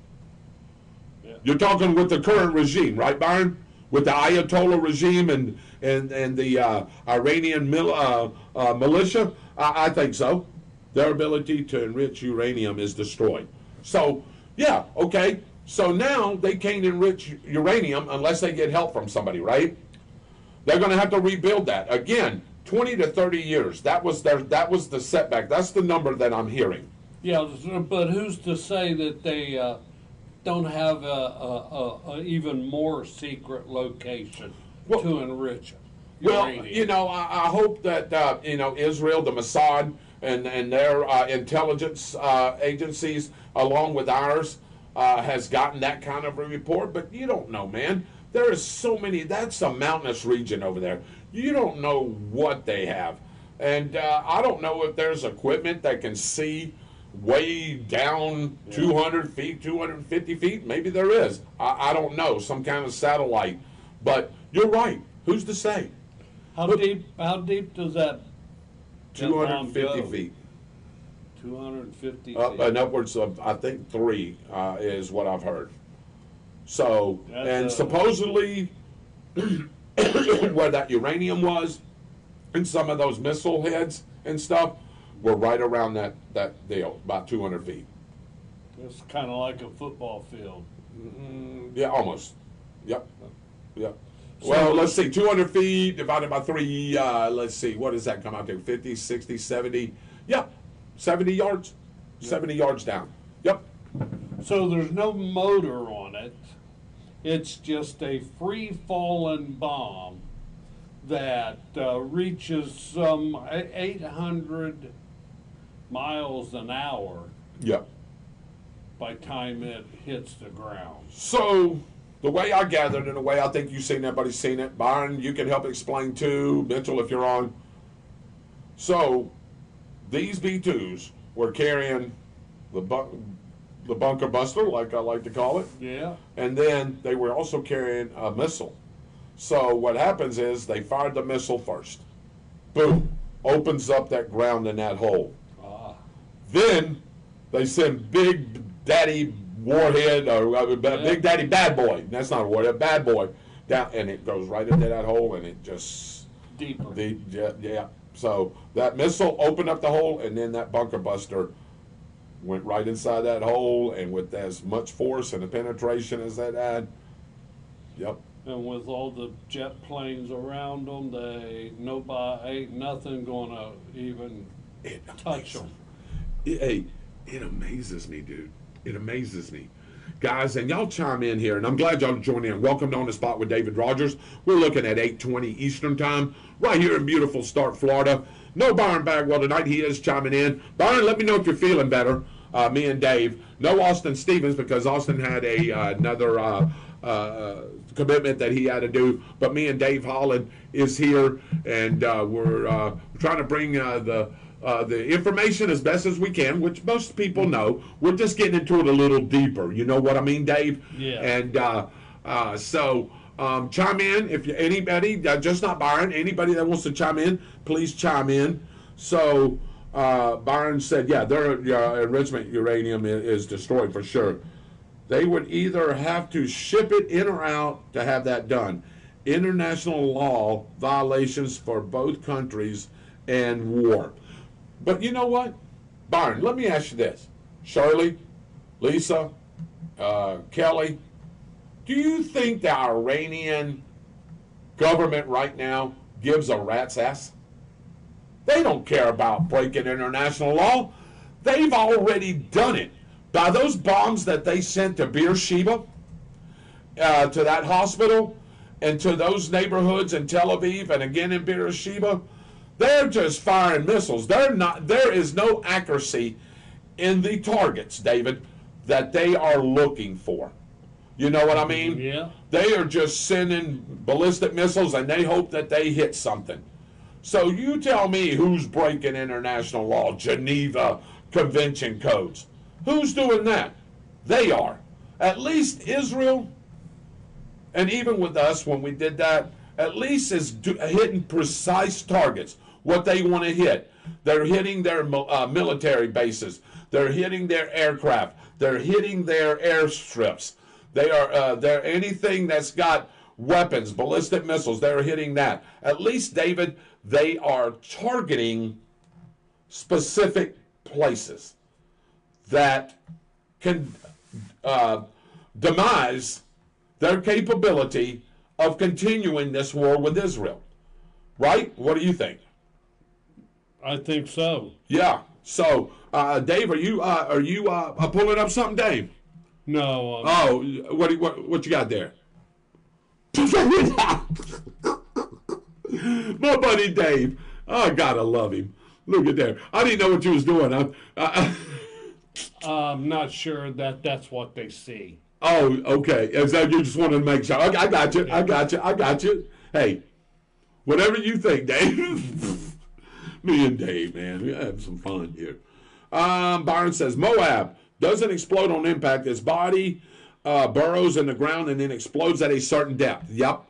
Yeah. You're talking with the current regime, right, Byron? With the Ayatollah regime and the Iranian militia? I think so. Their ability to enrich uranium is destroyed. So, yeah, okay. So now they can't enrich uranium unless they get help from somebody, right? They're going to have to rebuild that. Again, 20 to 30 years. That was the setback. That's the number that I'm hearing. Yeah, but who's to say that they don't have a even more secret location to enrich uranium? Well, I hope that Israel, the Mossad, and their intelligence agencies, along with ours, has gotten that kind of a report. But you don't know, man. There is so many. That's a mountainous region over there. You don't know what they have. And I don't know if there's equipment that can see way down 200 feet, 250 feet. Maybe there is. I don't know. Some kind of satellite. But you're right. Who's to say? How deep does that 250 feet. 250 feet. And upwards of, I think, 3 is what I've heard. So, and supposedly where that uranium was and some of those missile heads and stuff were right around that deal, about 200 feet. It's kind of like a football field. Yeah, almost. Yep. So, well, let's see, 200 feet divided by 3, let's see, what does that come out to? 50, 60, 70? Yep, 70 yards. 70 yards down. Yep. So there's no motor on it. It's just a free-falling bomb that reaches some 800 miles an hour. Yep. by time it hits the ground. So, the way I gathered and the way I think you've seen, everybody's seen it. Byron, you can help explain too. Mitchell, if you're on. So, these B-2s were carrying the bunker buster, like I like to call it. Yeah. And then they were also carrying a missile. So what happens is they fired the missile first. Boom. Opens up that ground in that hole. Then they send Big Daddy Warhead, or Big Daddy Bad Boy. That's not a warhead, Bad Boy. Down, and it goes right into that hole, and it just... Deeper. Yeah. So that missile opened up the hole, and then that bunker buster went right inside that hole, and with as much force and the penetration as that had, yep. And with all the jet planes around them, ain't nothing gonna even touch them. Hey, it amazes me, dude. It amazes me. Guys, and y'all chime in here, and I'm glad y'all joined in. Welcome to On the Spot with David Rodgers. We're looking at 8:20 Eastern Time, right here in beautiful Start, Florida. No Byron Bagwell tonight. He is chiming in. Byron, let me know if you're feeling better. Me and Dave. No Austin Stevens, because Austin had another commitment that he had to do. But me and Dave Holland is here, and we're trying to bring the information as best as we can, which most people know. We're just getting into it a little deeper. You know what I mean, Dave? Yeah. And so chime in if you anybody, just not Byron. Anybody that wants to chime in, please chime in. So Byron said, yeah, their enrichment uranium is destroyed for sure. They would either have to ship it in or out to have that done. International law violations for both countries and war. But you know what, Byron, let me ask you this. Shirley, Lisa, Kelly, do you think the Iranian government right now gives a rat's ass? They don't care about breaking international law. They've already done it. By those bombs that they sent to Beersheba, to that hospital, and to those neighborhoods in Tel Aviv and again in Beersheba, they're just firing missiles. There is no accuracy in the targets, David, that they are looking for. You know what I mean? Yeah. They are just sending ballistic missiles, and they hope that they hit something. So you tell me who's breaking international law, Geneva Convention codes. Who's doing that? They are. At least Israel, and even with us when we did that, at least is hitting precise targets, what they want to hit. They're hitting their military bases. They're hitting their aircraft. They're hitting their airstrips. They're anything that's got weapons, ballistic missiles, they're hitting that. At least, David, they are targeting specific places that can demise their capability of continuing this war with Israel. Right? What do you think? I think so. Yeah. So, Dave, are you pulling up something, Dave? No. Oh, what you got there? My buddy Dave. Oh, God, I love him. Look at there. I didn't know what you was doing. I'm not sure that's what they see. Oh, okay. So you just wanted to make sure. I got you. I got you. Hey, whatever you think, Dave. Me and Dave, man, we have some fun here. Byron says, Moab doesn't explode on impact. Its body burrows in the ground and then explodes at a certain depth. Yep.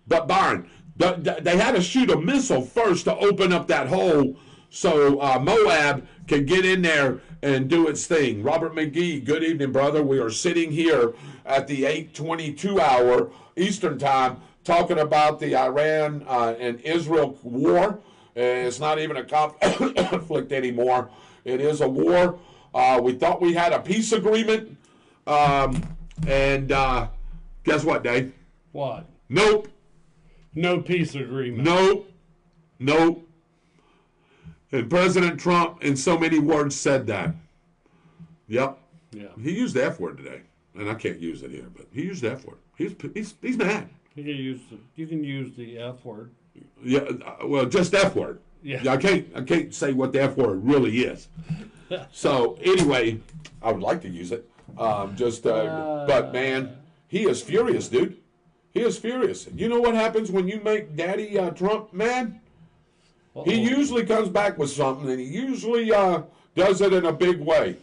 But Byron, they had to shoot a missile first to open up that hole so Moab can get in there and do its thing. Robert McGee, good evening, brother. We are sitting here at the 8:22 hour Eastern Time talking about the Iran and Israel war. It's not even a conflict anymore. It is a war. We thought we had a peace agreement. And guess what, Dave? What? Nope. No peace agreement. Nope. And President Trump, in so many words, said that. Yep. Yeah. He used the F word today. And I can't use it here, but he used the F word. He's mad. You can use the F word. Yeah, well, just F word. Yeah. I can't say what the F word really is. So anyway, I would like to use it. But man, he is furious, dude. He is furious. You know what happens when you make Daddy Trump mad? He usually comes back with something, and he usually does it in a big way.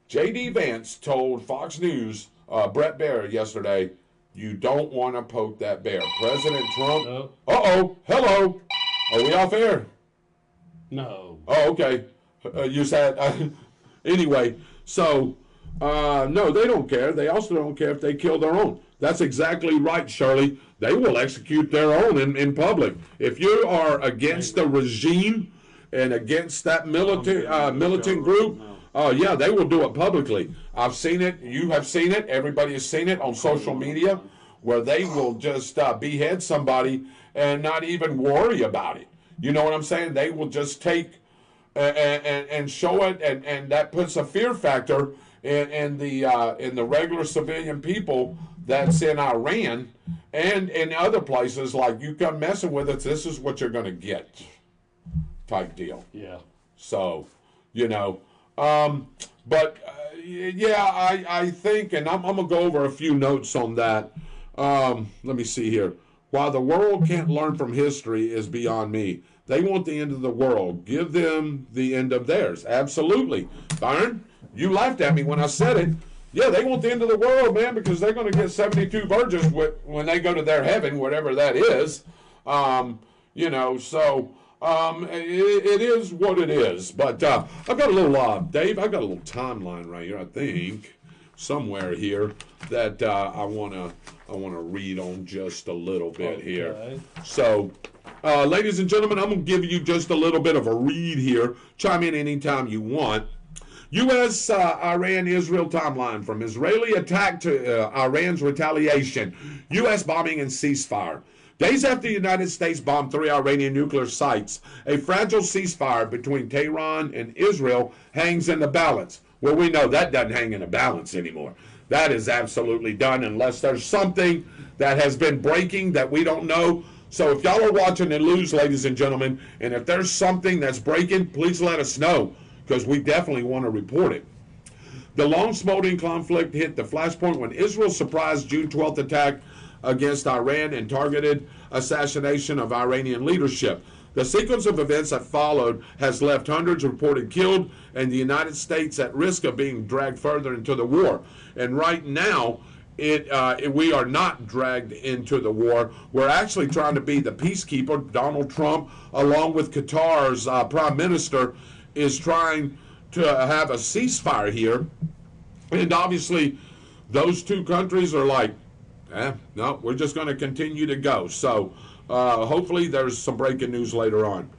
J.D. Vance told Fox News, Brett Baer yesterday, you don't want to poke that bear. President Trump. No. Uh-oh. Hello. Are we off air? No. Oh, okay. You said, anyway, so, no, they don't care. They also don't care if they kill their own. That's exactly right, Shirley. They will execute their own in public. If you are against the regime and against that militant group, yeah, they will do it publicly. I've seen it. You have seen it. Everybody has seen it on social media where they will just behead somebody and not even worry about it. You know what I'm saying? They will just take and show it, and that puts a fear factor in the regular civilian people that's in Iran and in other places. Like, you come messing with us, this is what you're going to get, type deal. Yeah. So, you know, but yeah, I think, and I'm going to go over a few notes on that. Let me see here. While the world can't learn from history is beyond me. They want the end of the world. Give them the end of theirs. Absolutely. Byron, you laughed at me when I said it. Yeah, they want the end of the world, man, because they're going to get 72 virgins when they go to their heaven, whatever that is. You know, so it is what it is. But I've got a little, Dave, I've got a little timeline right here, I think, somewhere here that I want to read on just a little bit here. So, ladies and gentlemen, I'm going to give you just a little bit of a read here. Chime in anytime you want. U.S. Iran-Israel timeline from Israeli attack to Iran's retaliation. U.S. bombing and ceasefire. Days after the United States bombed 3 Iranian nuclear sites, a fragile ceasefire between Tehran and Israel hangs in the balance. Well, we know that doesn't hang in the balance anymore. That is absolutely done unless there's something that has been breaking that we don't know. So if y'all are watching the news, ladies and gentlemen, and if there's something that's breaking, please let us know, because we definitely want to report it. The long smoldering conflict hit the flashpoint when Israel's surprise June 12th attack against Iran and targeted assassination of Iranian leadership. The sequence of events that followed has left hundreds reported killed and the United States at risk of being dragged further into the war. And right now, we are not dragged into the war. We're actually trying to be the peacekeeper. Donald Trump, along with Qatar's prime minister, is trying to have a ceasefire here. And obviously, those two countries are like, no, we're just going to continue to go. So hopefully there's some breaking news later on.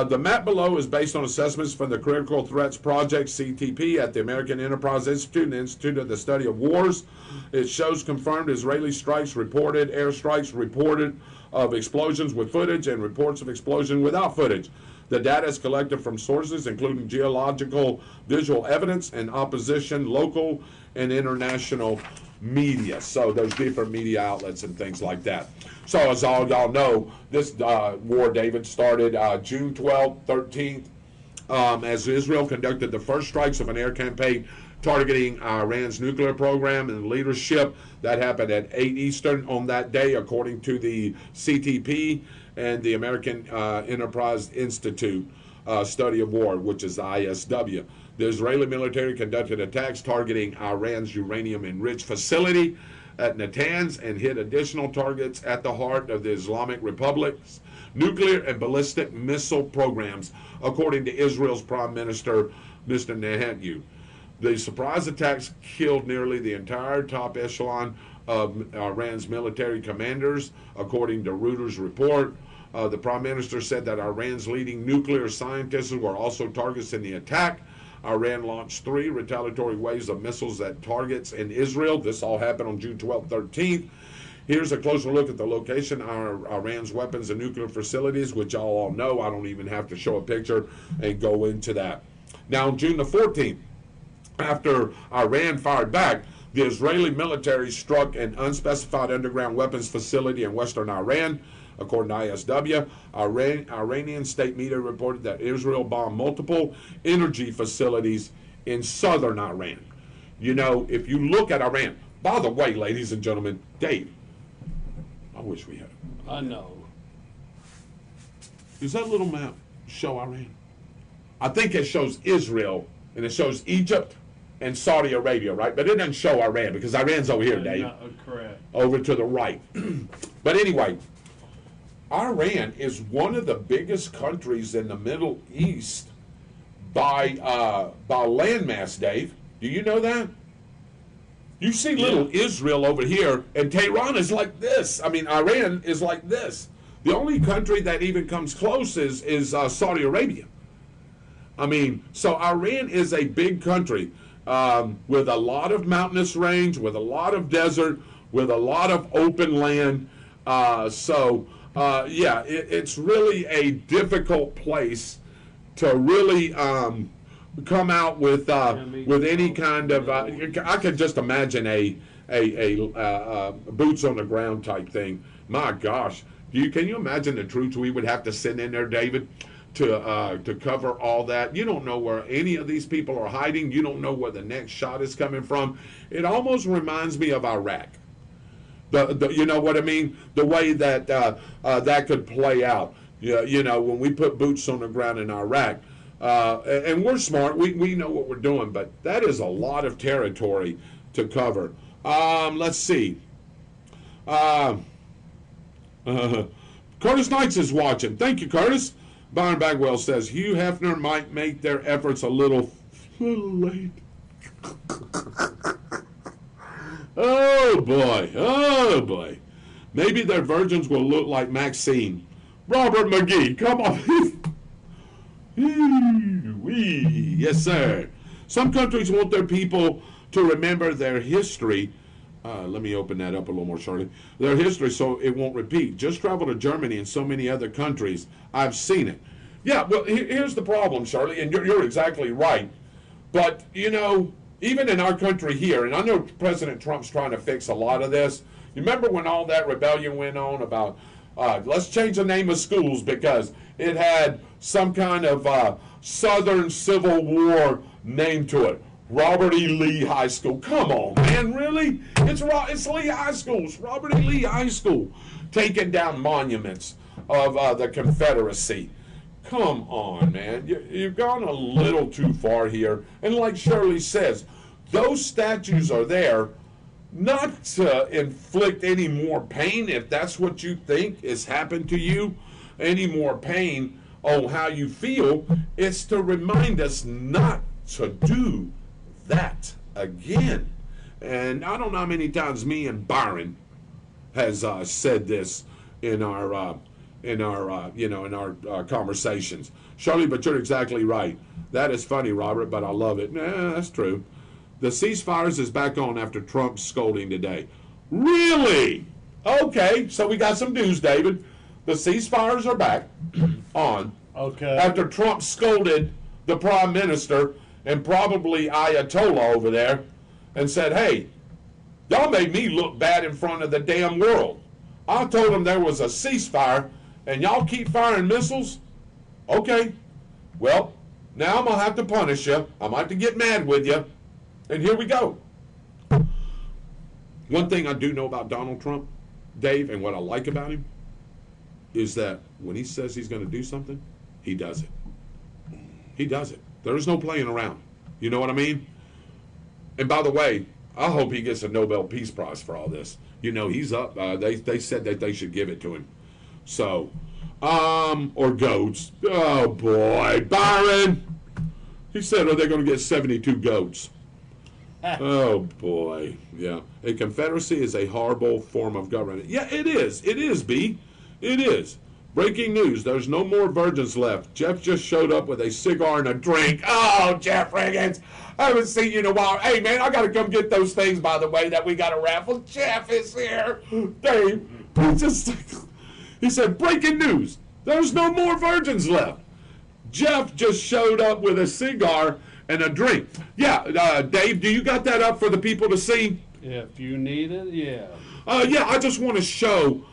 The map below is based on assessments from the Critical Threats Project, CTP, at the American Enterprise Institute and Institute of the Study of Wars. It shows confirmed Israeli strikes reported, airstrikes reported of explosions with footage, and reports of explosion without footage. The data is collected from sources including geological visual evidence and opposition, local and international media. So there's different media outlets and things like that. So as all y'all know, this war, David, started June 12th, 13th, as Israel conducted the first strikes of an air campaign targeting Iran's nuclear program and leadership. That happened at 8 Eastern on that day, according to the CTP and the American Enterprise Institute Study of War, which is the ISW. The Israeli military conducted attacks targeting Iran's uranium-enriched facility at Natanz and hit additional targets at the heart of the Islamic Republic's nuclear and ballistic missile programs, according to Israel's Prime Minister, Mr. Netanyahu. The surprise attacks killed nearly the entire top echelon of Iran's military commanders, according to Reuters' report. The Prime Minister said that Iran's leading nuclear scientists were also targets in the attack. Iran launched 3 retaliatory waves of missiles at targets in Israel. This all happened on June 12th, 13th. Here's a closer look at the location of Iran's weapons and nuclear facilities, which y'all all know. I don't even have to show a picture and go into that. Now, on June the 14th, after Iran fired back, the Israeli military struck an unspecified underground weapons facility in western Iran. According to ISW, Iranian state media reported that Israel bombed multiple energy facilities in southern Iran. You know, if you look at Iran, by the way, ladies and gentlemen, Dave, I wish we had it. I know. Does that little map show Iran? I think it shows Israel, and it shows Egypt and Saudi Arabia, right? But it doesn't show Iran, because Iran's over here, Dave. Correct. Over to the right. But anyway, Iran is one of the biggest countries in the Middle East by landmass, Dave. Do you know that? You see little Israel over here, and Tehran is like this. I mean, Iran is like this. The only country that even comes close is Saudi Arabia. I mean, so Iran is a big country with a lot of mountainous range, with a lot of desert, with a lot of open land. It's really a difficult place to really come out with any kind of. I could just imagine a boots on the ground type thing. My gosh, can you imagine the troops we would have to send in there, David, to cover all that? You don't know where any of these people are hiding. You don't know where the next shot is coming from. It almost reminds me of Iraq. You know what I mean? The way that that could play out. You know, when we put boots on the ground in Iraq. And we're smart. We know what we're doing, but that is a lot of territory to cover. Let's see. Curtis Knights is watching. Thank you, Curtis. Byron Bagwell says Hugh Hefner might make their efforts a little late. Oh boy. Maybe their virgins will look like Maxine. Robert McGee, come on. Yes, sir. Some countries want their people to remember their history. Let me open that up a little more, Charlie. Their history so it won't repeat. Just travel to Germany and so many other countries. I've seen it. Yeah, well, here's the problem, Charlie, and you're exactly right. But, you know, even in our country here, and I know President Trump's trying to fix a lot of this. You remember when all that rebellion went on about, let's change the name of schools because it had some kind of Southern Civil War name to it. Robert E. Lee High School. Come on, man, really? It's Lee High School. It's Robert E. Lee High School. Taking down monuments of the Confederacy. Come on, man. You've gone a little too far here. And like Shirley says, those statues are there not to inflict any more pain, if that's what you think has happened to you, any more pain on how you feel. It's to remind us not to do that again. And I don't know how many times me and Byron has said this in our conversations. Charlie, but you're exactly right. That is funny, Robert, but I love it. Nah, that's true. The ceasefires is back on after Trump's scolding today. Really? Okay, so we got some news, David. The ceasefires are back on. Okay. After Trump scolded the prime minister and probably Ayatollah over there and said, hey, y'all made me look bad in front of the damn world. I told them there was a ceasefire and y'all keep firing missiles? Okay. Well, now I'm going to have to punish you. I'm going to have to get mad with you. And here we go. One thing I do know about Donald Trump, Dave, and what I like about him, is that when he says he's going to do something, he does it. He does it. There's no playing around. You know what I mean? And by the way, I hope he gets a Nobel Peace Prize for all this. You know, he's up. They said that they should give it to him. So, or goats. Oh, boy. Byron! He said, are they going to get 72 goats? Oh, boy. Yeah. A confederacy is a horrible form of government. Yeah, it is. It is, B. It is. Breaking news. There's no more virgins left. Jeff just showed up with a cigar and a drink. Oh, Jeff Riggins. I haven't seen you in a while. Hey, man, I got to come get those things, by the way, that we got to raffle. Jeff is here. Dave, he said, breaking news. There's no more virgins left. Jeff just showed up with a cigar and a drink. Yeah, Dave, do you got that up for the people to see? If you need it, yeah. Yeah, I just want to show,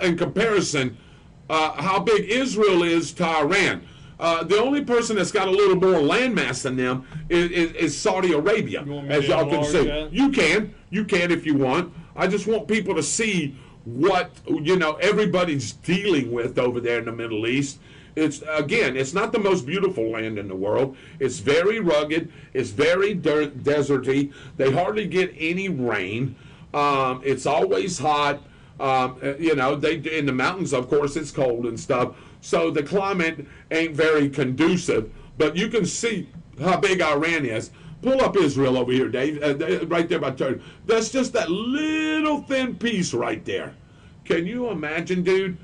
in comparison, how big Israel is to Iran. The only person that's got a little more landmass than them is Saudi Arabia, as y'all can see. That? You can if you want. I just want people to see what everybody's dealing with over there in the Middle East. It's not the most beautiful land in the world. It's very rugged. It's very deserty. They hardly get any rain. It's always hot. They in the mountains, of course, it's cold and stuff. So the climate ain't very conducive. But you can see how big Iran is. Pull up Israel over here, Dave. Right there by Turkey. That's just that little thin piece right there. Can you imagine, dude,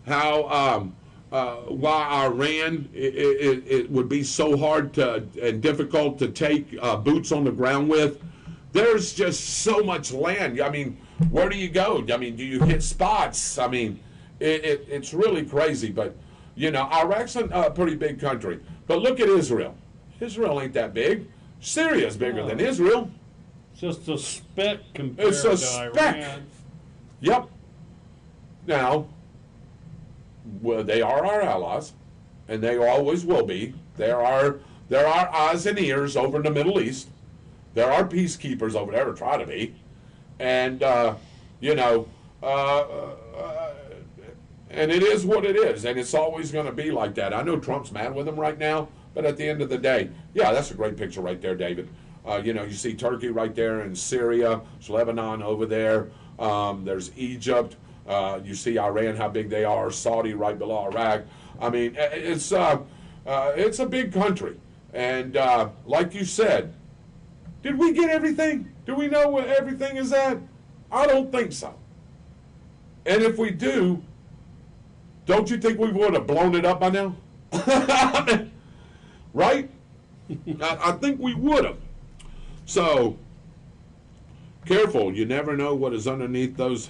how why Iran it would be so hard and difficult to take boots on the ground with? There's just so much land. I mean, where do you go? I mean, do you hit spots? I mean, it's really crazy. But, Iraq's a pretty big country. But look at Israel. Israel ain't that big. Syria's bigger than Israel. Just a speck compared It's a to speck. Iran. Yep. Now, well, they are our allies, and they always will be. There are eyes and ears over in the Middle East. There are peacekeepers over there, or try to be. And, and it is what it is, and it's always going to be like that. I know Trump's mad with them right now, but at the end of the day, yeah, that's a great picture right there, David. You see Turkey right there, and Syria, there's Lebanon over there. There's Egypt. You see Iran, how big they are. Saudi right below Iraq. I mean, it's a big country, and like you said, did we get everything? Do we know what everything is at? I don't think so. And if we do, don't you think we would have blown it up by now? Right? I think we would have. So, careful. You never know what is underneath those.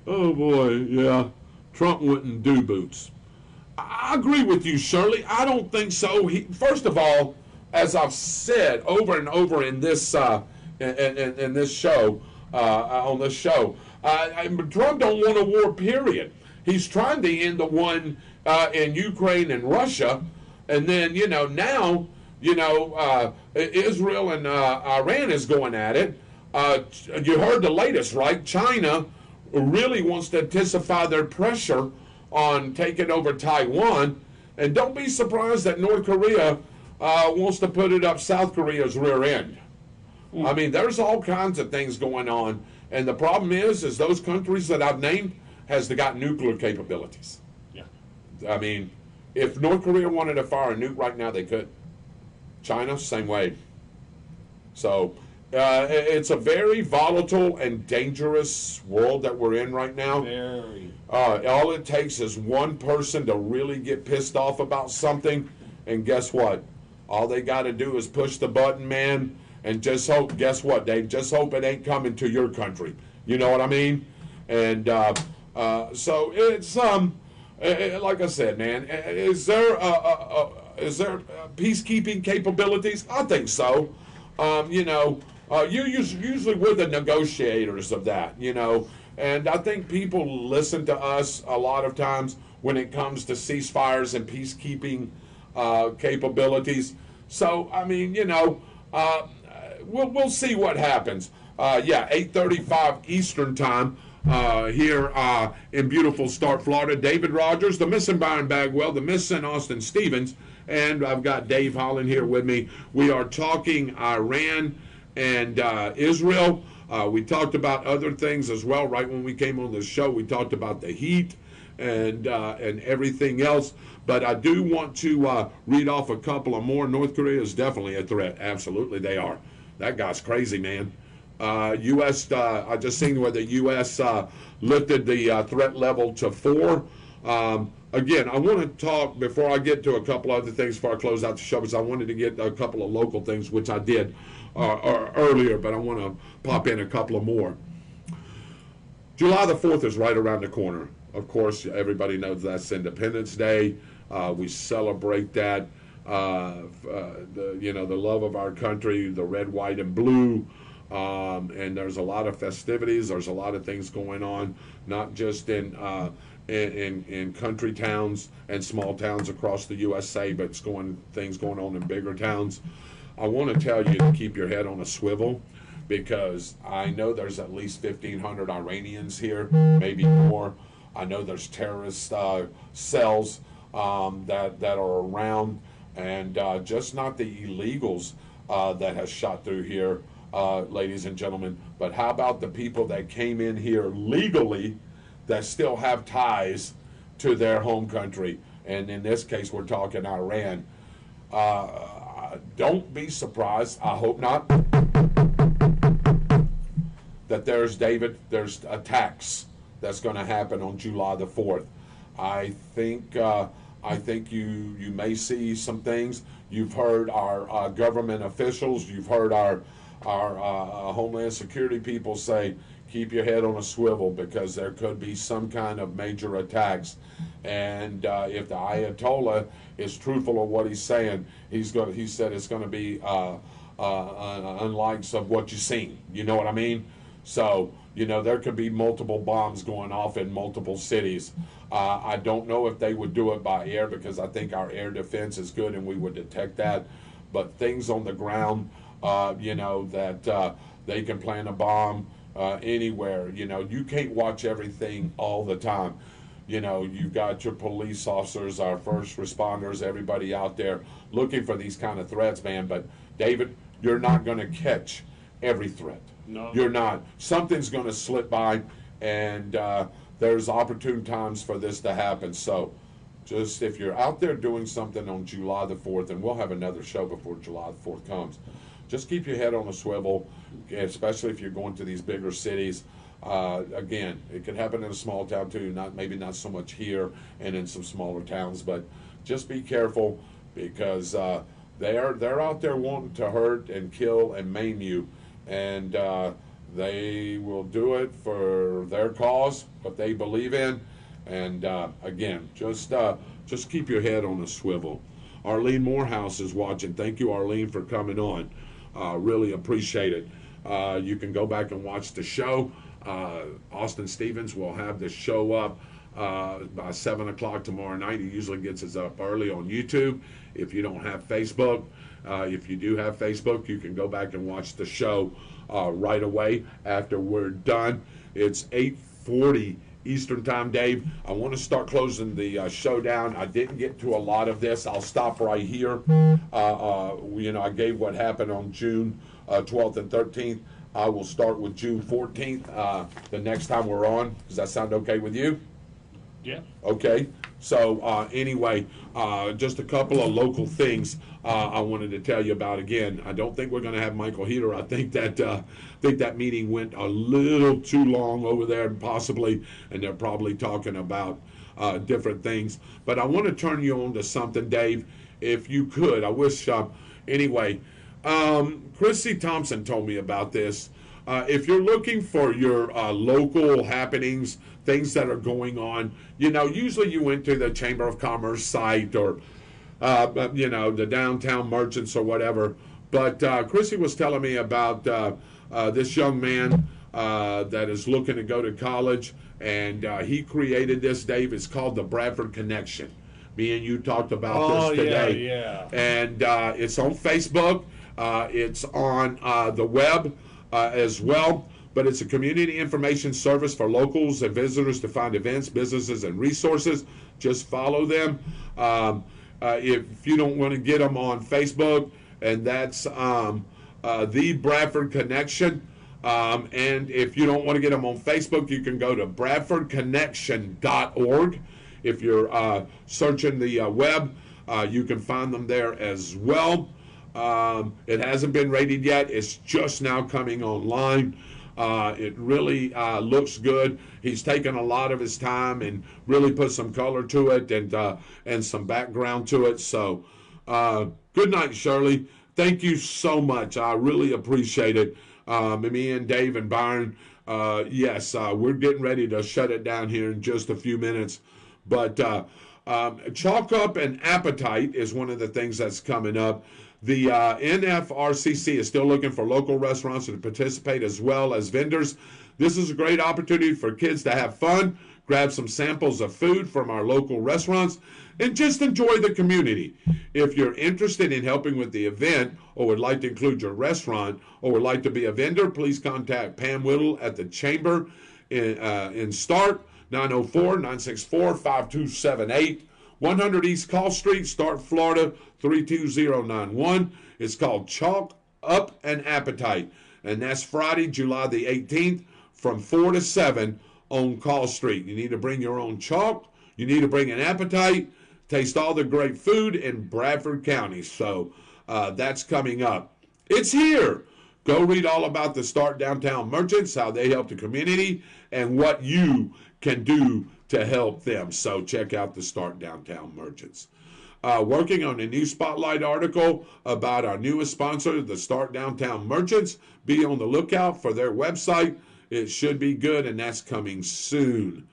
Oh, boy, yeah. Trump wouldn't do boots. I agree with you, Shirley. I don't think so. First of all, as I've said over and over in this in this show, on this show, Trump don't want a war, period. He's trying to end the one in Ukraine and Russia, and then now Israel and Iran is going at it. You heard the latest, right? China really wants to intensify their pressure on taking over Taiwan, and don't be surprised that North Korea wants to put it up South Korea's rear end. I mean, there's all kinds of things going on, and the problem is those countries that I've named has got nuclear capabilities. Yeah. I mean, if North Korea wanted to fire a nuke right now, they could. China, same way. So it's a very volatile and dangerous world that we're in right now. Very. All it takes is one person to really get pissed off about something, and guess what? All they got to do is push the button, man, and just hope. Guess what, Dave? Just hope it ain't coming to your country. You know what I mean? And so it's like I said, man. Is there peacekeeping capabilities? I think so. Usually we're the negotiators of that, and I think people listen to us a lot of times when it comes to ceasefires and peacekeeping capabilities. So, I mean, we'll see what happens. 8:35 Eastern time here in beautiful Start, Florida. David Rodgers, the missing Byron Bagwell, the missing Austin Stevens, and I've got Dave Holland here with me. We are talking Iran and Israel. We talked about other things as well. Right when we came on the show, we talked about the heat and everything else. But I do want to read off a couple of more. North Korea is definitely a threat. Absolutely, they are. That guy's crazy, man. U.S. I just seen where the U.S. Lifted the threat level to 4. Again, I want to talk before I get to a couple other things before I close out the show, because I wanted to get a couple of local things, which I did earlier, but I want to pop in a couple of more. July the 4th is right around the corner. Of course, everybody knows that's Independence Day. We celebrate that. The love of our country, the red, white, and blue. And there's a lot of festivities. There's a lot of things going on, not just in in country towns and small towns across the USA, but things going on in bigger towns. I want to tell you to keep your head on a swivel, because I know there's at least 1,500 Iranians here, maybe more. I know there's terrorist cells that are around, and just not the illegals that has shot through here, ladies and gentlemen, but how about the people that came in here legally that still have ties to their home country? And in this case, we're talking Iran. Don't be surprised, I hope not, that there's attacks that's going to happen on July the 4th. I think you may see some things. You've heard our government officials, you've heard our Homeland Security people say, keep your head on a swivel, because there could be some kind of major attacks. And if the Ayatollah is truthful of what he's saying, he said it's going to be unlike of what you've seen. You know what I mean? So, there could be multiple bombs going off in multiple cities. I don't know if they would do it by air, because I think our air defense is good and we would detect that. But things on the ground, that they can plant a bomb anywhere. You can't watch everything all the time. You've got your police officers, our first responders, everybody out there looking for these kind of threats, man. But, David, you're not going to catch every threat. No. You're not. Something's going to slip by, and there's opportune times for this to happen. So just if you're out there doing something on July the 4th, and we'll have another show before July the 4th comes, just keep your head on a swivel, especially if you're going to these bigger cities. Again, it could happen in a small town too, maybe not so much here and in some smaller towns, but just be careful, because they're out there wanting to hurt and kill and maim you. And they will do it for their cause, what they believe in. And again, just keep your head on a swivel. Arlene Morehouse is watching. Thank you, Arlene, for coming on. Really appreciate it. You can go back and watch the show. Austin Stevens will have the show up by 7 o'clock tomorrow night. He usually gets us up early on YouTube. If you don't have Facebook, if you do have Facebook, you can go back and watch the show right away after we're done. It's 8:40 Eastern Time, Dave. I want to start closing the show down. I didn't get to a lot of this. I'll stop right here. I gave what happened on June 12th and 13th. I will start with June 14th the next time we're on. Does that sound okay with you? Yeah. Okay. So anyway, just a couple of local things I wanted to tell you about. Again, I don't think we're going to have Michael Heater. I think that meeting went a little too long over there, possibly, and they're probably talking about different things. But I want to turn you on to something, Dave, if you could. I wish. Anyway, Chrissy Thompson told me about this. If you're looking for your local happenings, things that are going on, usually you went to the Chamber of Commerce site or, the downtown merchants or whatever. But Chrissy was telling me about this young man that is looking to go to college, and he created this, Dave. It's called the Bradford Connection. Me and you talked about this today. Yeah. And it's on Facebook. It's on the web as well. But it's a community information service for locals and visitors to find events, businesses, and resources. Just follow them. If you don't want to get them on Facebook, and that's the Bradford Connection. And if you don't want to get them on Facebook, you can go to bradfordconnection.org. If you're searching the web, you can find them there as well. It hasn't been rated yet. It's just now coming online. It really looks good. He's taken a lot of his time and really put some color to it and some background to it. So good night, Shirley. Thank you so much. I really appreciate it. Me and Dave and Byron, yes, we're getting ready to shut it down here in just a few minutes. But chalk up an appetite is one of the things that's coming up. The NFRCC is still looking for local restaurants to participate as well as vendors. This is a great opportunity for kids to have fun, grab some samples of food from our local restaurants, and just enjoy the community. If you're interested in helping with the event or would like to include your restaurant or would like to be a vendor, please contact Pam Whittle at the Chamber in Start, 904-964-5278, 100 East Call Street, Start, Florida, 32091. It's called Chalk Up an Appetite, and that's Friday, July the 18th from 4 to 7 on Call Street. You need to bring your own chalk. You need to bring an appetite. Taste all the great food in Bradford County. So that's coming up. It's here. Go read all about the Start Downtown Merchants, how they help the community, and what you can do to help them. So check out the Start Downtown Merchants. Working on a new spotlight article about our newest sponsor, the Start Downtown Merchants. Be on the lookout for their website. It should be good, and that's coming soon.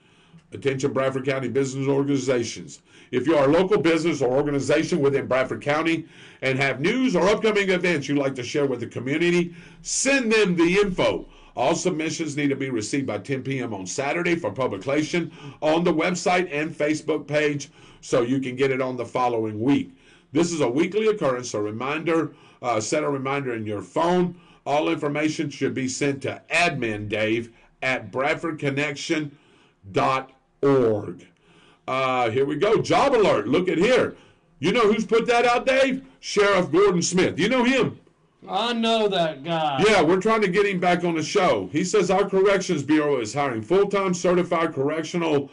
Attention Bradford County business organizations. If you are a local business or organization within Bradford County and have news or upcoming events you'd like to share with the community, send them the info. All submissions need to be received by 10 p.m. on Saturday for publication on the website and Facebook page so you can get it on the following week. This is a weekly occurrence, a reminder, set a reminder in your phone. All information should be sent to admin Dave at bradfordconnection.org. Here we go. Job alert. Look at here. You know who's put that out, Dave? Sheriff Gordon Smith. You know him? I know that guy. Yeah, we're trying to get him back on the show. He says our Corrections Bureau is hiring full-time certified correctional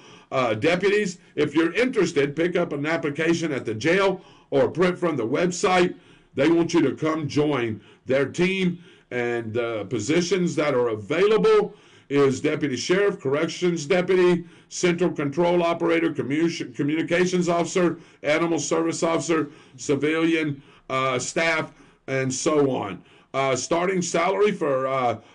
deputies. If you're interested, pick up an application at the jail or print from the website. They want you to come join their team, and positions that are available is Deputy Sheriff, Corrections Deputy, Central Control Operator, Communications Officer, Animal Service Officer, Civilian Staff, and so on. Starting salary for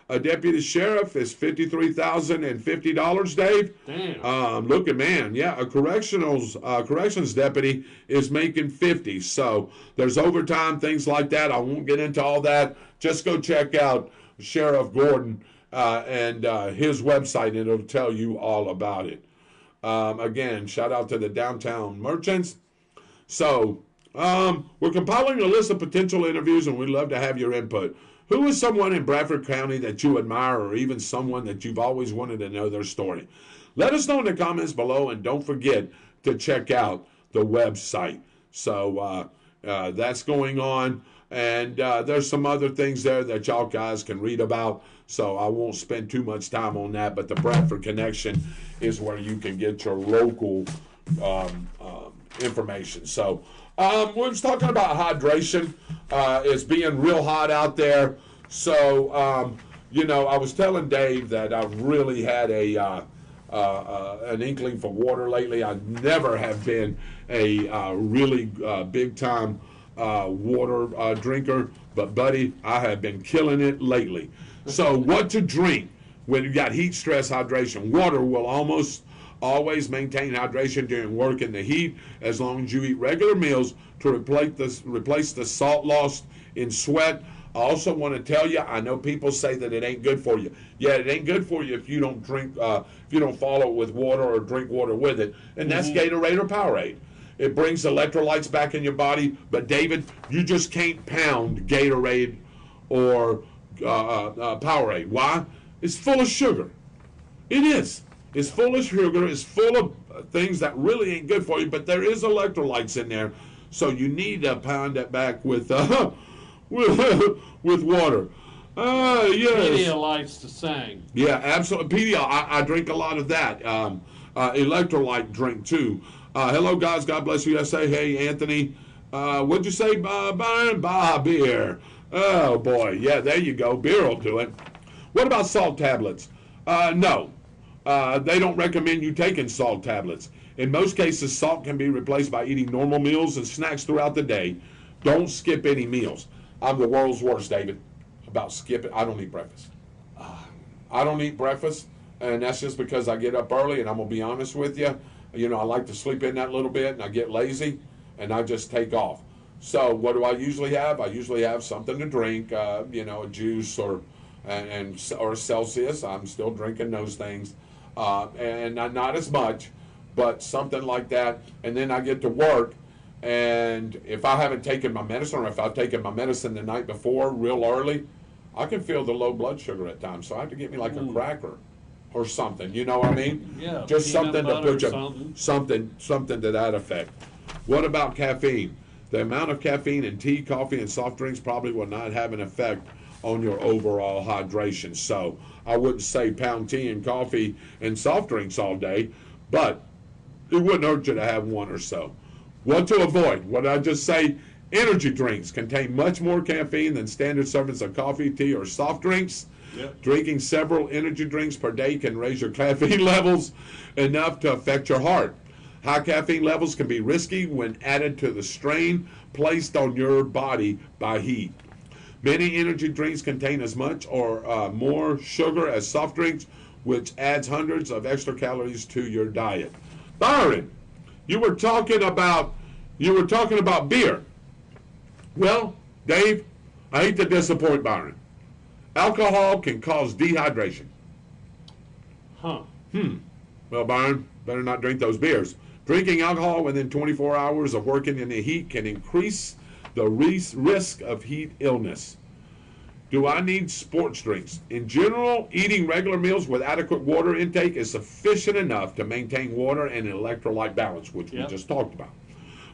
a Deputy Sheriff is $53,050, Dave. Damn. Look at, man, yeah, a corrections deputy is making $50. So there's overtime, things like that. I won't get into all that. Just go check out Sheriff Gordon and his website, and it'll tell you all about it. Again, shout out to the Downtown Merchants. So we're compiling a list of potential interviews, and we'd love to have your input. Who is someone in Bradford County that you admire, or even someone that you've always wanted to know their story? Let us know in the comments below, and don't forget to check out the website. So that's going on, and there's some other things there that y'all guys can read about, so I won't spend too much time on that, but the Bradford Connection is where you can get your local information. So we was talking about hydration. It's being real hot out there. So, you know, I was telling Dave that I've really had an inkling for water lately. I never have been a really big-time water drinker, but, buddy, I have been killing it lately. So what to drink when you got heat stress hydration? Water will almost always maintain hydration during work in the heat as long as you eat regular meals to replace the salt lost in sweat. I also want to tell you, I know people say that it ain't good for you. Yeah, it ain't good for you if you don't drink, if you don't follow it with water or drink water with it, and that's Gatorade or Powerade. It brings electrolytes back in your body, but David, you just can't pound Gatorade or Powerade. Why? It's full of sugar. It is. It's full of sugar. It's full of things that really ain't good for you, but there is electrolytes in there, so you need to pound it back with with water. Yes. Pedialyte's the same. Yeah, absolutely. Pedialyte. I drink a lot of that. Electrolyte drink too. Hello, guys. God bless you. USA. Hey, Anthony. What'd you say? Beer. Oh boy. Yeah, there you go. Beer will do it. What about salt tablets? No. They don't recommend you taking salt tablets. In most cases, salt can be replaced by eating normal meals and snacks throughout the day. Don't skip any meals. I'm the world's worst, David, about skipping. I don't eat breakfast. I don't eat breakfast, and that's just because I get up early, and I'm going to be honest with you. You know, I like to sleep in that little bit, and I get lazy, and I just take off. So what do I usually have? I usually have something to drink, you know, a juice or Celsius. I'm still drinking those things. and not as much, but something like that. And then I get to work, and if I haven't taken my medicine, or if I've taken my medicine the night before real early, I can feel the low blood sugar at times. So I have to get me like a cracker or something. You know what I mean? Yeah, just something to put you something to that effect. What about caffeine? The amount of caffeine in tea, coffee, and soft drinks probably will not have an effect on your overall hydration. So I wouldn't say pound tea and coffee and soft drinks all day, but it wouldn't hurt you to have one or so. What to avoid? What did I just say? Energy drinks contain much more caffeine than standard servings of coffee, tea, or soft drinks. Yep. Drinking several energy drinks per day can raise your caffeine levels enough to affect your heart. High caffeine levels can be risky when added to the strain placed on your body by heat. Many energy drinks contain as much or more sugar as soft drinks, which adds hundreds of extra calories to your diet. Byron, you were talking about beer. Well, Dave, I hate to disappoint Byron. Alcohol can cause dehydration. Huh. Well, Byron, better not drink those beers. Drinking alcohol within 24 hours of working in the heat can increase the risk of heat illness. Do I need sports drinks? In general, eating regular meals with adequate water intake is sufficient enough to maintain water and electrolyte balance, which we just talked about.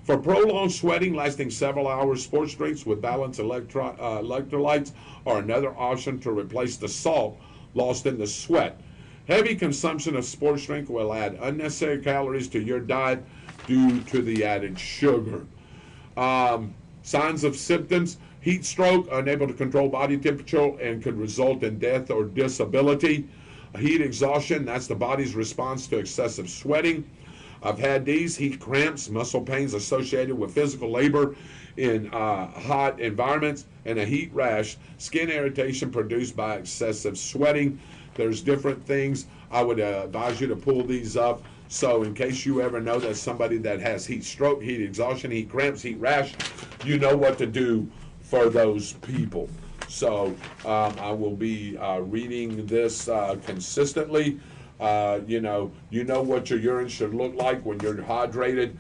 For prolonged sweating lasting several hours, sports drinks with balanced electrolytes are another option to replace the salt lost in the sweat. Heavy consumption of sports drink will add unnecessary calories to your diet due to the added sugar. Signs of symptoms: heat stroke, unable to control body temperature, and could result in death or disability. Heat exhaustion, that's the body's response to excessive sweating. I've had these: heat cramps, muscle pains associated with physical labor in hot environments, and a heat rash, skin irritation produced by excessive sweating. There's different things. I would advise you to pull these up. So in case you ever know that somebody that has heat stroke, heat exhaustion, heat cramps, heat rash, you know what to do for those people. So I will be reading this consistently. You know what your urine should look like when you're hydrated.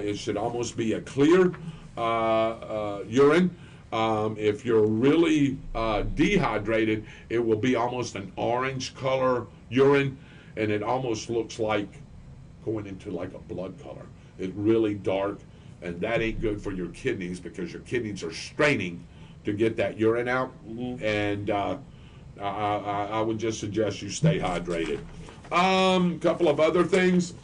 It should almost be a clear urine. If you're really dehydrated, it will be almost an orange color urine, and it almost looks like going into like a blood color. It's really dark, and that ain't good for your kidneys because your kidneys are straining to get that urine out. And I would just suggest you stay hydrated. Couple of other things.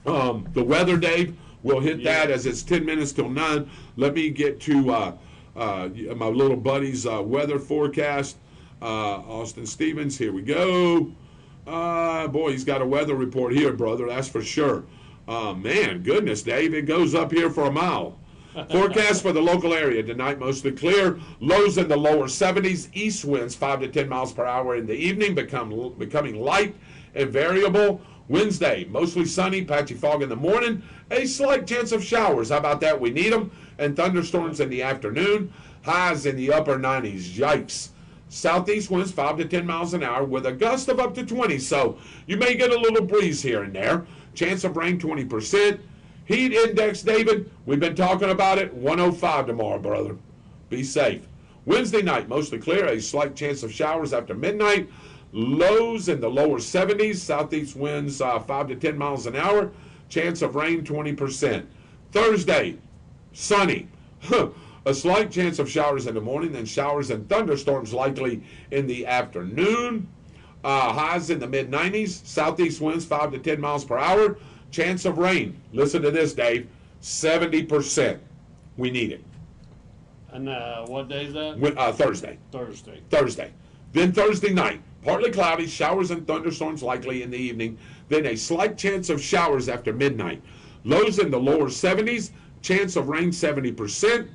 The weather, Dave, we'll hit that as it's 10 minutes till 9. Let me get to my little buddy's weather forecast. Austin Stevens, here we go. Boy, he's got a weather report here, brother, that's for sure. Man, goodness, Dave, it goes up here for a mile. Forecast for the local area tonight, mostly clear. Lows in the lower 70s. East winds 5 to 10 miles per hour in the evening, becoming light and variable. Wednesday, mostly sunny, patchy fog in the morning. A slight chance of showers. How about that? We need them. And thunderstorms in the afternoon. Highs in the upper 90s. Yikes. Southeast winds 5 to 10 miles an hour with a gust of up to 20. So you may get a little breeze here and there. Chance of rain 20%. Heat index, David, we've been talking about it. 105 tomorrow, brother. Be safe. Wednesday night, mostly clear. A slight chance of showers after midnight. Lows in the lower 70s. Southeast winds 5 to 10 miles an hour. Chance of rain 20%. Thursday, sunny. A slight chance of showers in the morning, then showers and thunderstorms likely in the afternoon. Highs in the mid-90s. Southeast winds 5 to 10 miles per hour. Chance of rain. Listen to this, Dave. 70%. We need it. And what day is that? Thursday. Thursday. Then Thursday night. Partly cloudy. Showers and thunderstorms likely in the evening. Then a slight chance of showers after midnight. Lows in the lower 70s. Chance of rain 70%.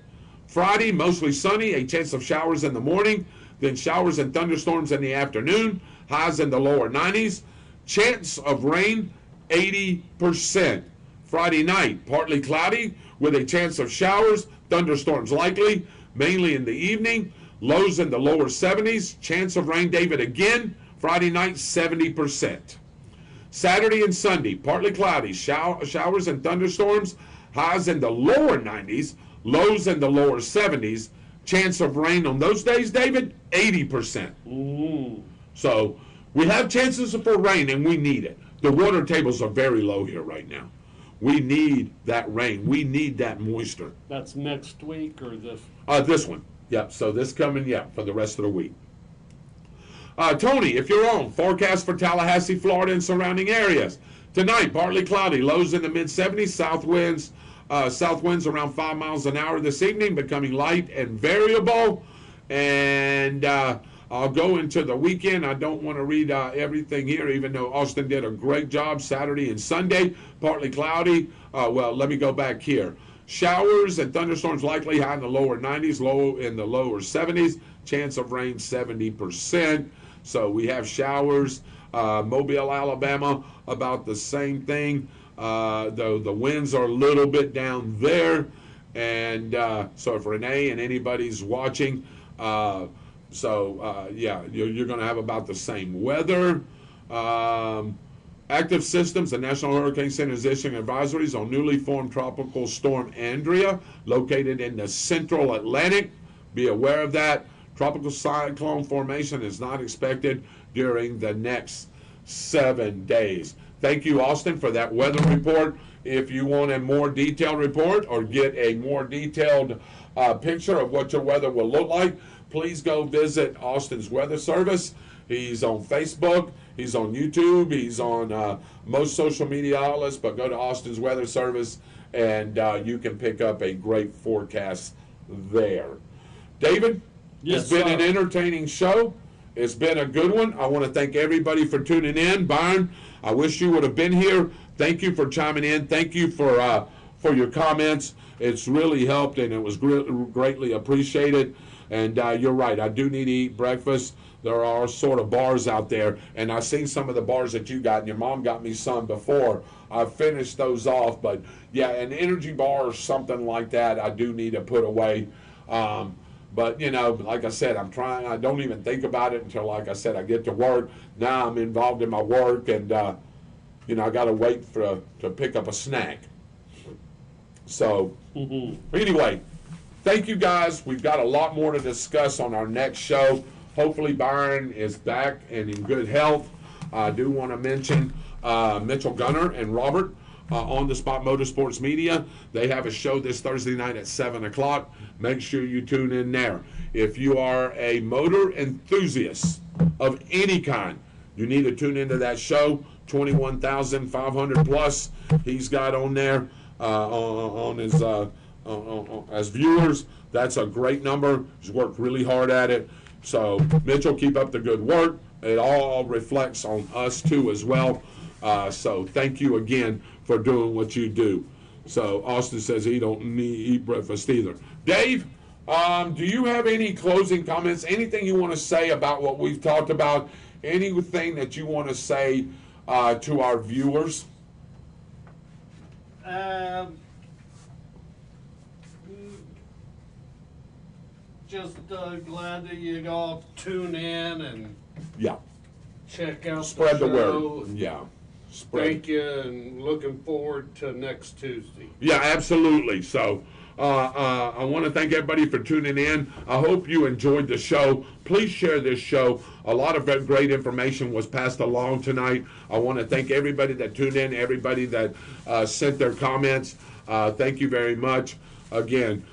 Friday, mostly sunny. A chance of showers in the morning. Then showers and thunderstorms in the afternoon. Highs in the lower 90s. Chance of rain 80%. Friday night, partly cloudy with a chance of showers, thunderstorms likely, mainly in the evening. Lows in the lower 70s. Chance of rain, David, again. Friday night, 70%. Saturday and Sunday, partly cloudy, showers and thunderstorms, highs in the lower 90s, lows in the lower 70s. Chance of rain on those days, David, 80%. So we have chances for rain, and we need it. The water tables are very low here right now. We need that rain. We need that moisture. That's next week or this? This one. Yep. So this coming, for the rest of the week. Tony, if you're on, forecast for Tallahassee, Florida, and surrounding areas. Tonight, partly cloudy, lows in the mid-70s, south winds around 5 miles an hour this evening, becoming light and variable. And I'll go into the weekend. I don't want to read everything here, even though Austin did a great job Saturday and Sunday. Partly cloudy. Well, let me go back here. Showers and thunderstorms likely, high in the lower 90s, low in the lower 70s. Chance of rain 70%. So we have showers. Mobile, Alabama, about the same thing. Though the winds are a little bit down there. And so if Renee and anybody's watching, you're going to have about the same weather. Active systems, the National Hurricane Center is issuing advisories on newly formed Tropical Storm Andrea, located in the central Atlantic. Be aware of that. Tropical cyclone formation is not expected during the next 7 days. Thank you, Austin, for that weather report. If you want a more detailed report or get a more detailed picture of what your weather will look like, please go visit Austin's Weather Service. He's on Facebook. He's on YouTube. He's on most social media outlets, but go to Austin's Weather Service, and you can pick up a great forecast there. David, it's been an entertaining show. It's been a good one. I want to thank everybody for tuning in. Byron, I wish you would have been here. Thank you for chiming in. Thank you for your comments. It's really helped, and it was greatly appreciated. And you're right. I do need to eat breakfast. There are sort of bars out there, and I've seen some of the bars that you got, and your mom got me some before. I've finished those off, but yeah, an energy bar or something like that I do need to put away. But, like I said, I'm trying. I don't even think about it until, like I said, I get to work. Now I'm involved in my work, and, I got to wait to pick up a snack. So, anyway, thank you, guys. We've got a lot more to discuss on our next show. Hopefully, Byron is back and in good health. I do want to mention Mitchell Gunner and Robert on the Spot Motorsports Media. They have a show this Thursday night at 7 o'clock. Make sure you tune in there. If you are a motor enthusiast of any kind, you need to tune into that show. 21,500 plus he's got on there on his as viewers. That's a great number. He's worked really hard at it. So, Mitchell, keep up the good work. It all reflects on us, too, as well. So, thank you again for doing what you do. So, Austin says he don't eat breakfast either. Dave, do you have any closing comments? Anything you want to say about what we've talked about? Anything that you want to say to our viewers? Just glad that you all tune in and check out Spread the the show. word. Yeah. Thank you, and looking forward to next Tuesday. Yeah, absolutely. So I want to thank everybody for tuning in. I hope you enjoyed the show. Please share this show. A lot of great information was passed along tonight. I want to thank everybody that tuned in, everybody that sent their comments. Thank you very much. Again,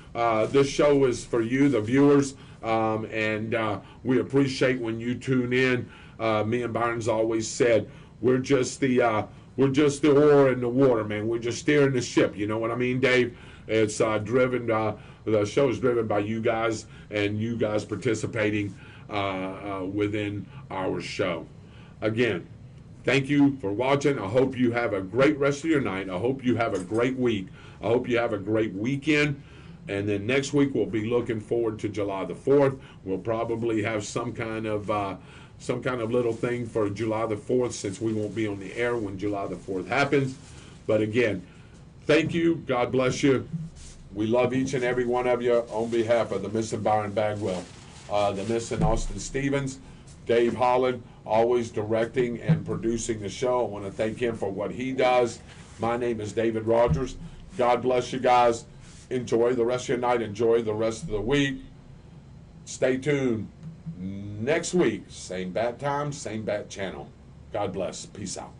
this show is for you, the viewers, and we appreciate when you tune in. Me and Byron's always said, we're just the oar in the water, man. We're just steering the ship. You know what I mean, Dave? It's driven. The show is driven by you guys and you guys participating within our show. Again, thank you for watching. I hope you have a great rest of your night. I hope you have a great week. I hope you have a great weekend. And then next week we'll be looking forward to July the 4th. We'll probably have some kind of little thing for July the 4th, since we won't be on the air when July the 4th happens. But again, thank you. God bless you. We love each and every one of you. On behalf of the missing Byron Bagwell, the missing Austin Stevens, Dave Holland, always directing and producing the show. I want to thank him for what he does. My name is David Rodgers. God bless you guys. Enjoy the rest of your night. Enjoy the rest of the week. Stay tuned. Next week, same bat time, same bat channel. God bless. Peace out.